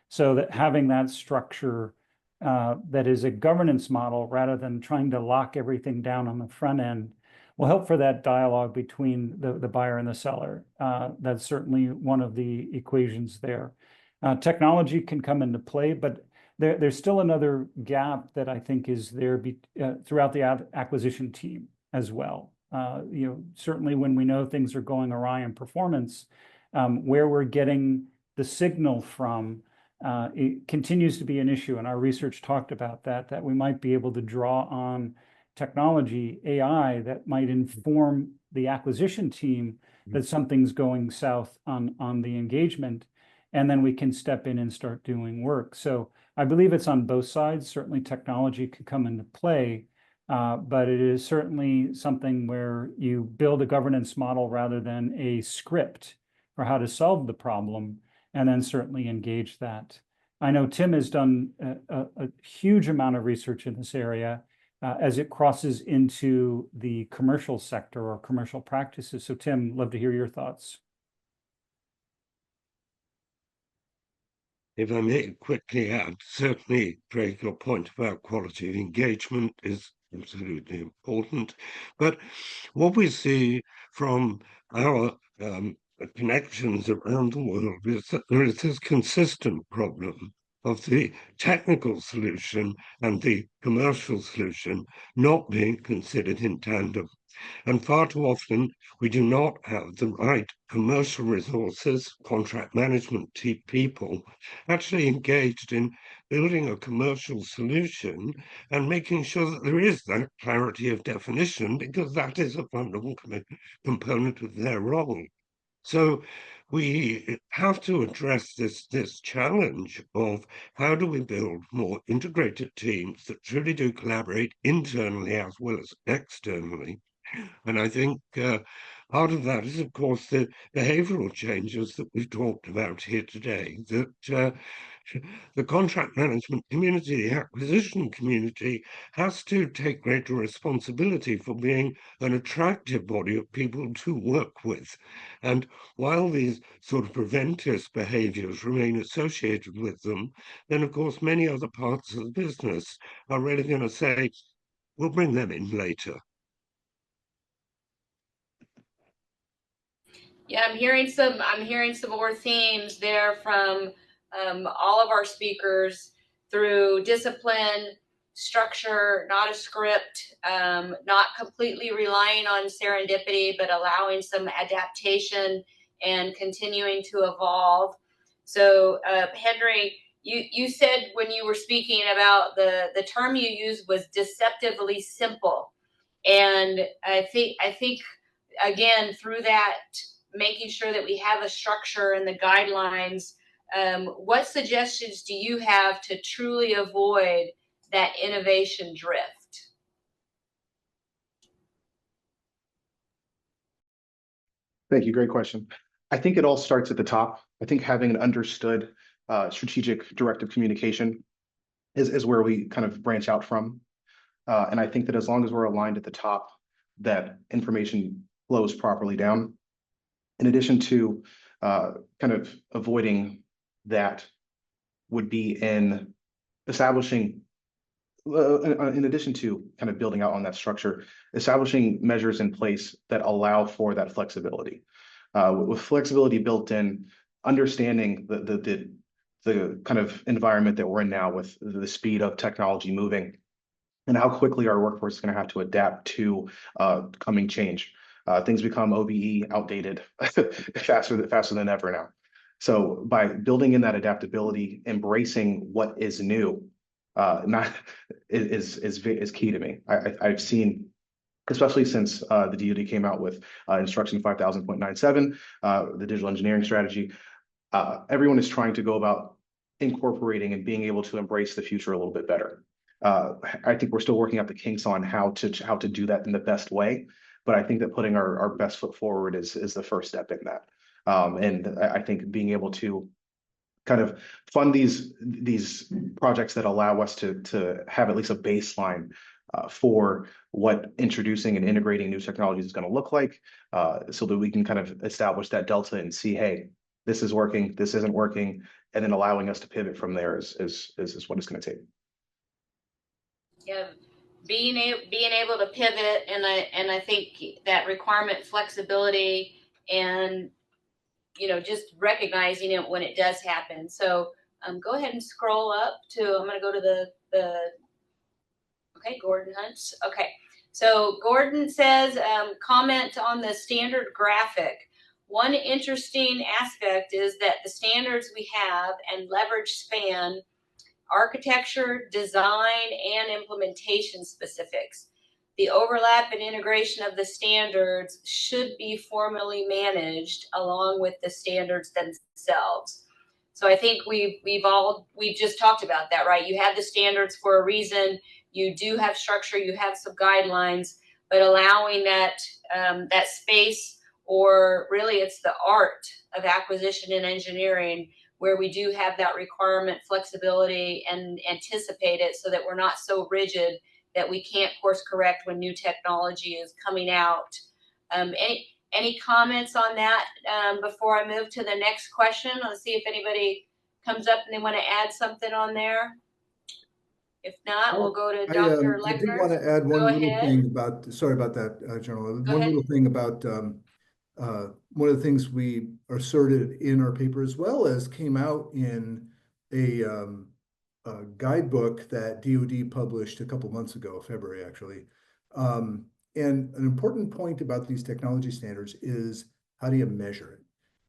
So that having that structure that is a governance model rather than trying to lock everything down on the front end will help for that dialogue between the buyer and the seller. That's certainly one of the equations there. Technology can come into play, but there's still another gap that I think is there throughout the acquisition team as well. Certainly when we know things are going awry in performance, where we're getting the signal from, it continues to be an issue. And our research talked about that we might be able to draw on technology, AI, that might inform the acquisition team that something's going south on the engagement, and then we can step in and start doing work. So I believe it's on both sides. Certainly technology could come into play, but it is certainly something where you build a governance model rather than a script for how to solve the problem, and then certainly engage that. I know Tim has done a huge amount of research in this area as it crosses into the commercial sector or commercial practices. So Tim, love to hear your thoughts. If I may quickly add, certainly, Craig, your point about quality of engagement is absolutely important. But what we see from our connections around the world is that there is this consistent problem of the technical solution and the commercial solution not being considered in tandem. And far too often, we do not have the right commercial resources, contract management people, actually engaged in building a commercial solution and making sure that there is that clarity of definition, because that is a fundamental component of their role. So we have to address this challenge of how do we build more integrated teams that truly do collaborate internally as well as externally. And I think part of that is, of course, the behavioral changes that we've talked about here today, that the contract management community, the acquisition community, has to take greater responsibility for being an attractive body of people to work with. And while these sort of preventist behaviors remain associated with them, then, of course, many other parts of the business are really going to say, we'll bring them in later. Yeah, I'm hearing some more themes there from all of our speakers through discipline, structure, not a script, not completely relying on serendipity, but allowing some adaptation and continuing to evolve. So, Henry, you said when you were speaking about the term you used was deceptively simple, and I think again through that, making sure that we have a structure and the guidelines. What suggestions do you have to truly avoid that innovation drift? Thank you. Great question. I think it all starts at the top. I think having an understood strategic directive communication is where we kind of branch out from. And I think that as long as we're aligned at the top, that information flows properly down. In addition to kind of avoiding that would be in establishing, in addition to kind of building out on that structure, establishing measures in place that allow for that flexibility. With flexibility built in, understanding the kind of environment that we're in now with the speed of technology moving and how quickly our workforce is going to have to adapt to coming change. Things become OBE outdated faster than ever now. So by building in that adaptability, embracing what is new, is key to me. I've seen, especially since the DoD came out with Instruction 5000.97, the digital engineering strategy, everyone is trying to go about incorporating and being able to embrace the future a little bit better. I think we're still working out the kinks on how to do that in the best way. But I think that putting our best foot forward is the first step in that. And I think being able to kind of fund these projects that allow us to have at least a baseline for what introducing and integrating new technologies is going to look like, so that we can kind of establish that delta and see, hey, this is working, this isn't working, and then allowing us to pivot from there is what it's going to take. Yeah. Being able to pivot, and I think that requirement flexibility and just recognizing it when it does happen. So Go ahead and scroll up to, I'm going to go to okay, Gordon Hunts. Okay, so Gordon says, comment on the standard graphic. One interesting aspect is that the standards we have and leverage span architecture, design, and implementation specifics. The overlap and integration of the standards should be formally managed along with the standards themselves. So I think we've just talked about that, right? You have the standards for a reason. You do have structure, you have some guidelines, but allowing that that space, or really it's the art of acquisition and engineering, where we do have that requirement flexibility and anticipate it so that we're not so rigid that we can't course correct when new technology is coming out. Any comments on that before I move to the next question? Let's see if anybody comes up and they want to add something on there. If not, we'll go to Dr. Lechner. I did want to add one little ahead. thing about, sorry about that, General. Go One ahead. little thing about one of the things we asserted in our paper, as well as came out in a guidebook that DoD published a couple months ago, February actually. And an important point about these technology standards is, how do you measure it?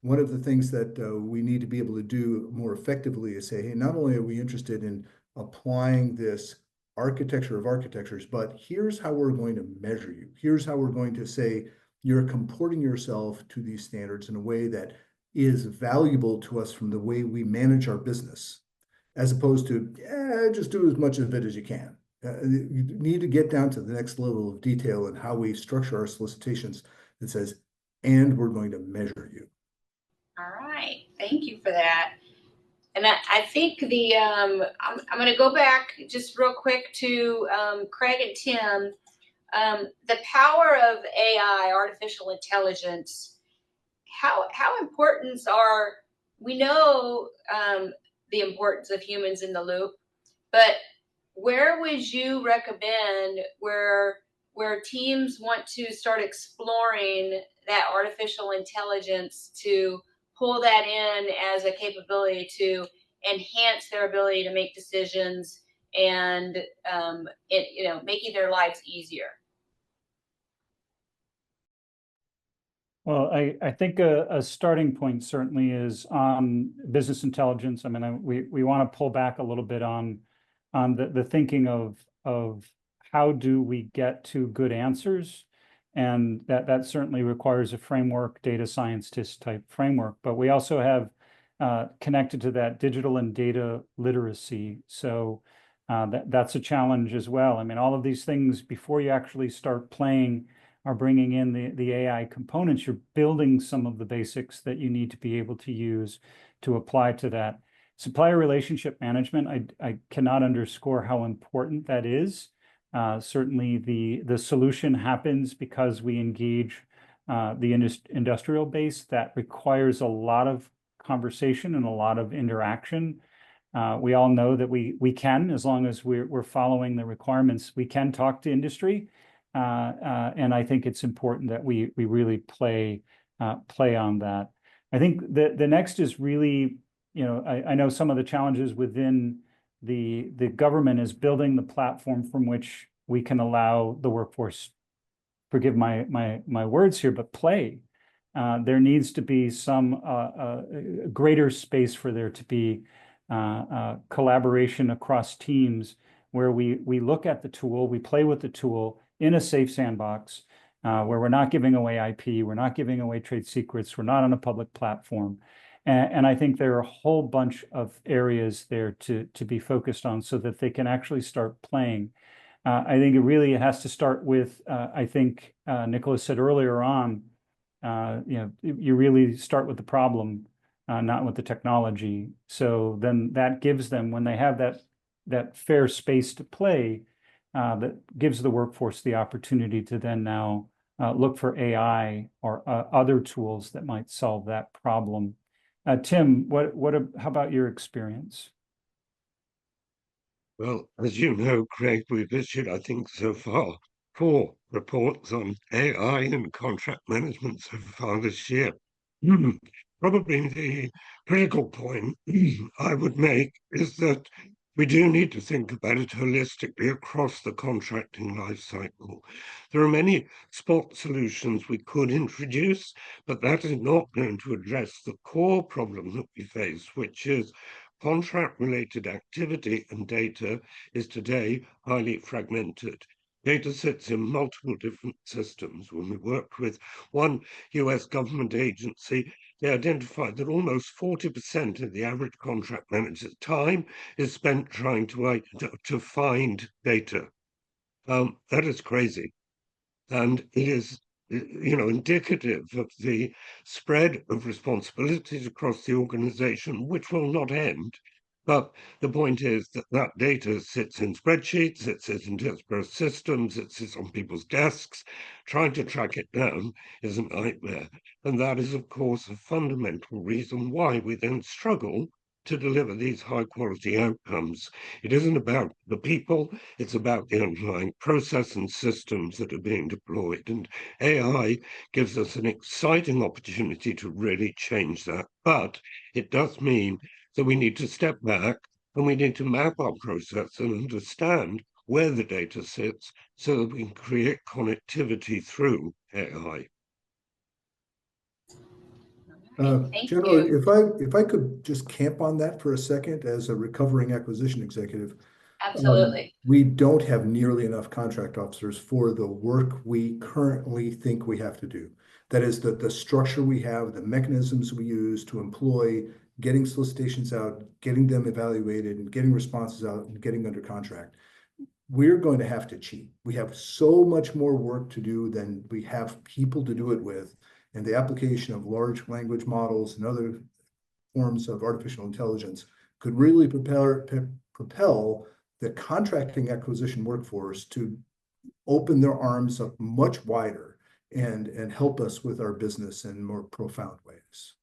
One of the things that we need to be able to do more effectively is say, hey, not only are we interested in applying this architecture of architectures, but here's how we're going to measure you. Here's how we're going to say you're comporting yourself to these standards in a way that is valuable to us from the way we manage our business, as opposed to, just do as much of it as you can. You need to get down to the next level of detail in how we structure our solicitations that says, and we're going to measure you. All right, thank you for that. And I think the I'm going to go back just real quick to Kraig and Tim. The power of AI, artificial intelligence. How important are, we know the importance of humans in the loop, but where would you recommend where teams want to start exploring that artificial intelligence to pull that in as a capability to enhance their ability to make decisions and making their lives easier? Well, I think a starting point certainly is on business intelligence. I mean, we want to pull back a little bit on the thinking of how do we get to good answers, and that certainly requires a framework, data scientist type framework. But we also have connected to that digital and data literacy. So that's a challenge as well. I mean, all of these things, before you actually start playing, are bringing in the AI components. You're building some of the basics that you need to be able to use to apply to that. Supplier relationship management, I cannot underscore how important that is. Certainly the solution happens because we engage the industrial base. That requires a lot of conversation and a lot of interaction. We all know that we can, as long as we're following the requirements, we can talk to industry. And I think it's important that we really play on that. I think the next is really, I know some of the challenges within the government is building the platform from which we can allow the workforce, forgive my words here, but play. There needs to be some greater space for there to be collaboration across teams, where we look at the tool, we play with the tool in a safe sandbox, where we're not giving away IP, we're not giving away trade secrets, we're not on a public platform. And I think there are a whole bunch of areas there to be focused on so that they can actually start playing. I think it really has to start with, I think Nickolas said earlier on, you really start with the problem, not with the technology. So then that gives them, when they have that fair space to play, that gives the workforce the opportunity to then now look for AI or other tools that might solve that problem. Tim, how about your experience? Well, as you know, Craig, we've issued, I think, so far 4 reports on AI and contract management so far this year. Probably the critical point I would make is that we do need to think about it holistically across the contracting life cycle. There are many spot solutions we could introduce, but that is not going to address the core problem that we face, which is contract-related activity and data is today highly fragmented. Data sits in multiple different systems. When we worked with one US government agency, they identified that almost 40% of the average contract manager's time is spent trying to find data. That is crazy. And it is, indicative of the spread of responsibilities across the organization, which will not end. But the point is that that data sits in spreadsheets, it sits in disparate systems, it sits on people's desks. Trying to track it down is a nightmare. And that is, of course, a fundamental reason why we then struggle to deliver these high quality outcomes. It isn't about the people, it's about the underlying process and systems that are being deployed. And AI gives us an exciting opportunity to really change that. But it does mean that we need to step back and we need to map our process and understand where the data sits so that we can create connectivity through AI. Thank General, you. if I could just camp on that for a second as a recovering acquisition executive. Absolutely. We don't have nearly enough contract officers for the work we currently think we have to do. That is the structure we have, the mechanisms we use to employ, getting solicitations out, getting them evaluated, and getting responses out, and getting under contract. We're going to have to cheat. We have so much more work to do than we have people to do it with. And the application of large language models and other forms of artificial intelligence could really propel the contracting acquisition workforce to open their arms up much wider and help us with our business in more profound ways.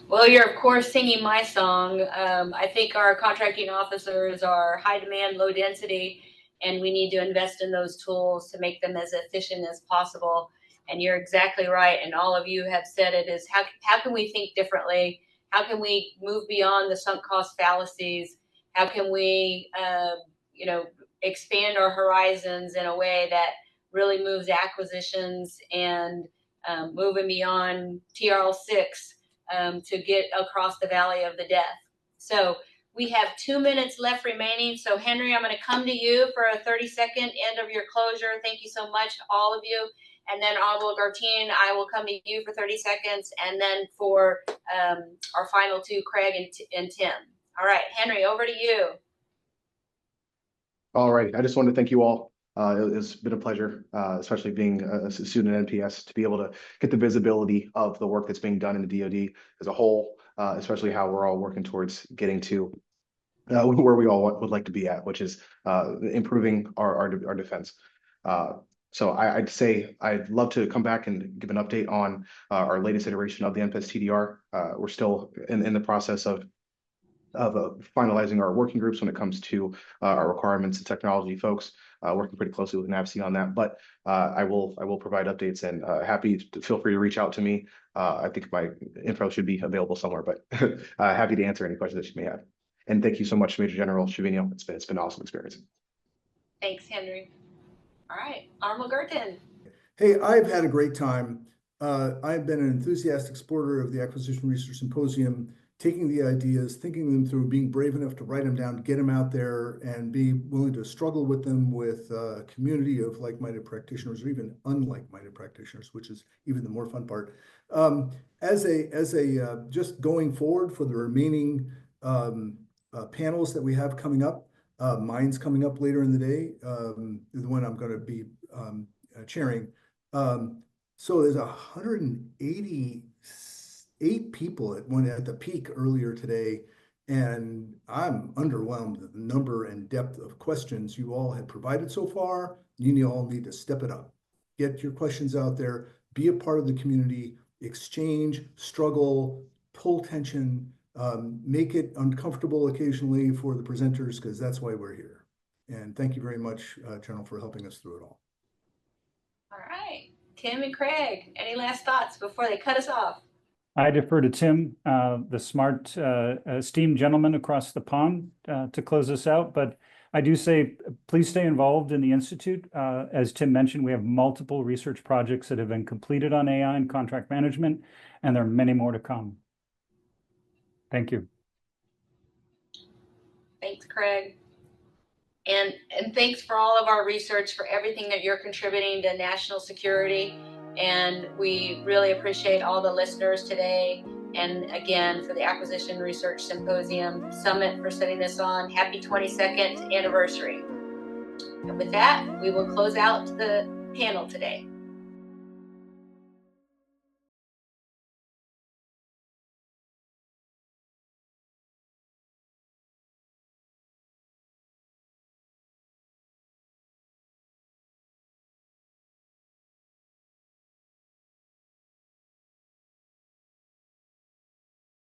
Well, you're of course singing my song. I think our contracting officers are high demand, low density, and we need to invest in those tools to make them as efficient as possible. And you're exactly right. And all of you have said it is how can we think differently? How can we move beyond the sunk cost fallacies? How can we, expand our horizons in a way that really moves acquisitions and moving beyond TRL6 to get across the valley of the death. So we have 2 minutes left remaining. So Henry, I'm going to come to you for a 30-second end of your closure. Thank you so much, all of you. And then Honorable Guertin, I will come to you for 30 seconds. And then for our final two, Kraig and Tim. All right, Henry, over to you. All right. I just wanted to thank you all. It's been a pleasure, especially being a student at NPS, to be able to get the visibility of the work that's being done in the DoD as a whole, especially how we're all working towards getting to where we all would like to be at, which is improving our defense. So I'd say I'd love to come back and give an update on our latest iteration of the NPS TDR. We're still in the process of finalizing our working groups when it comes to our requirements and technology folks, working pretty closely with NAVSEA on that. But I will provide updates, and happy to feel free to reach out to me. I think my info should be available somewhere, but happy to answer any questions that you may have. And thank you so much, Major General Treviño. It's been an awesome experience. Thanks, Henry. All right, Honorable Guertin. Hey, I've had a great time. I've been an enthusiastic supporter of the Acquisition Research Symposium, taking the ideas, thinking them through, being brave enough to write them down, get them out there, and be willing to struggle with them with a community of like-minded practitioners, or even unlike-minded practitioners, which is even the more fun part. Just going forward for the remaining panels that we have coming up, mine's coming up later in the day, the one I'm going to be chairing. So there's 188 people at the peak earlier today, and I'm underwhelmed at the number and depth of questions you all have provided so far. You all need to step it up. Get your questions out there, be a part of the community, exchange, struggle, pull tension, make it uncomfortable occasionally for the presenters, because that's why we're here. And thank you very much, General, for helping us through it all. All right, Tim and Kraig, any last thoughts before they cut us off? I defer to Tim, the smart, esteemed gentleman across the pond, to close us out. But I do say, please stay involved in the Institute. As Tim mentioned, we have multiple research projects that have been completed on AI and contract management, and there are many more to come. Thank you. Thanks, Kraig. And thanks for all of our research, for everything that you're contributing to national security. And we really appreciate all the listeners today. And again, for the Acquisition Research Symposium Summit for setting this on. Happy 22nd anniversary. And with that, we will close out the panel today.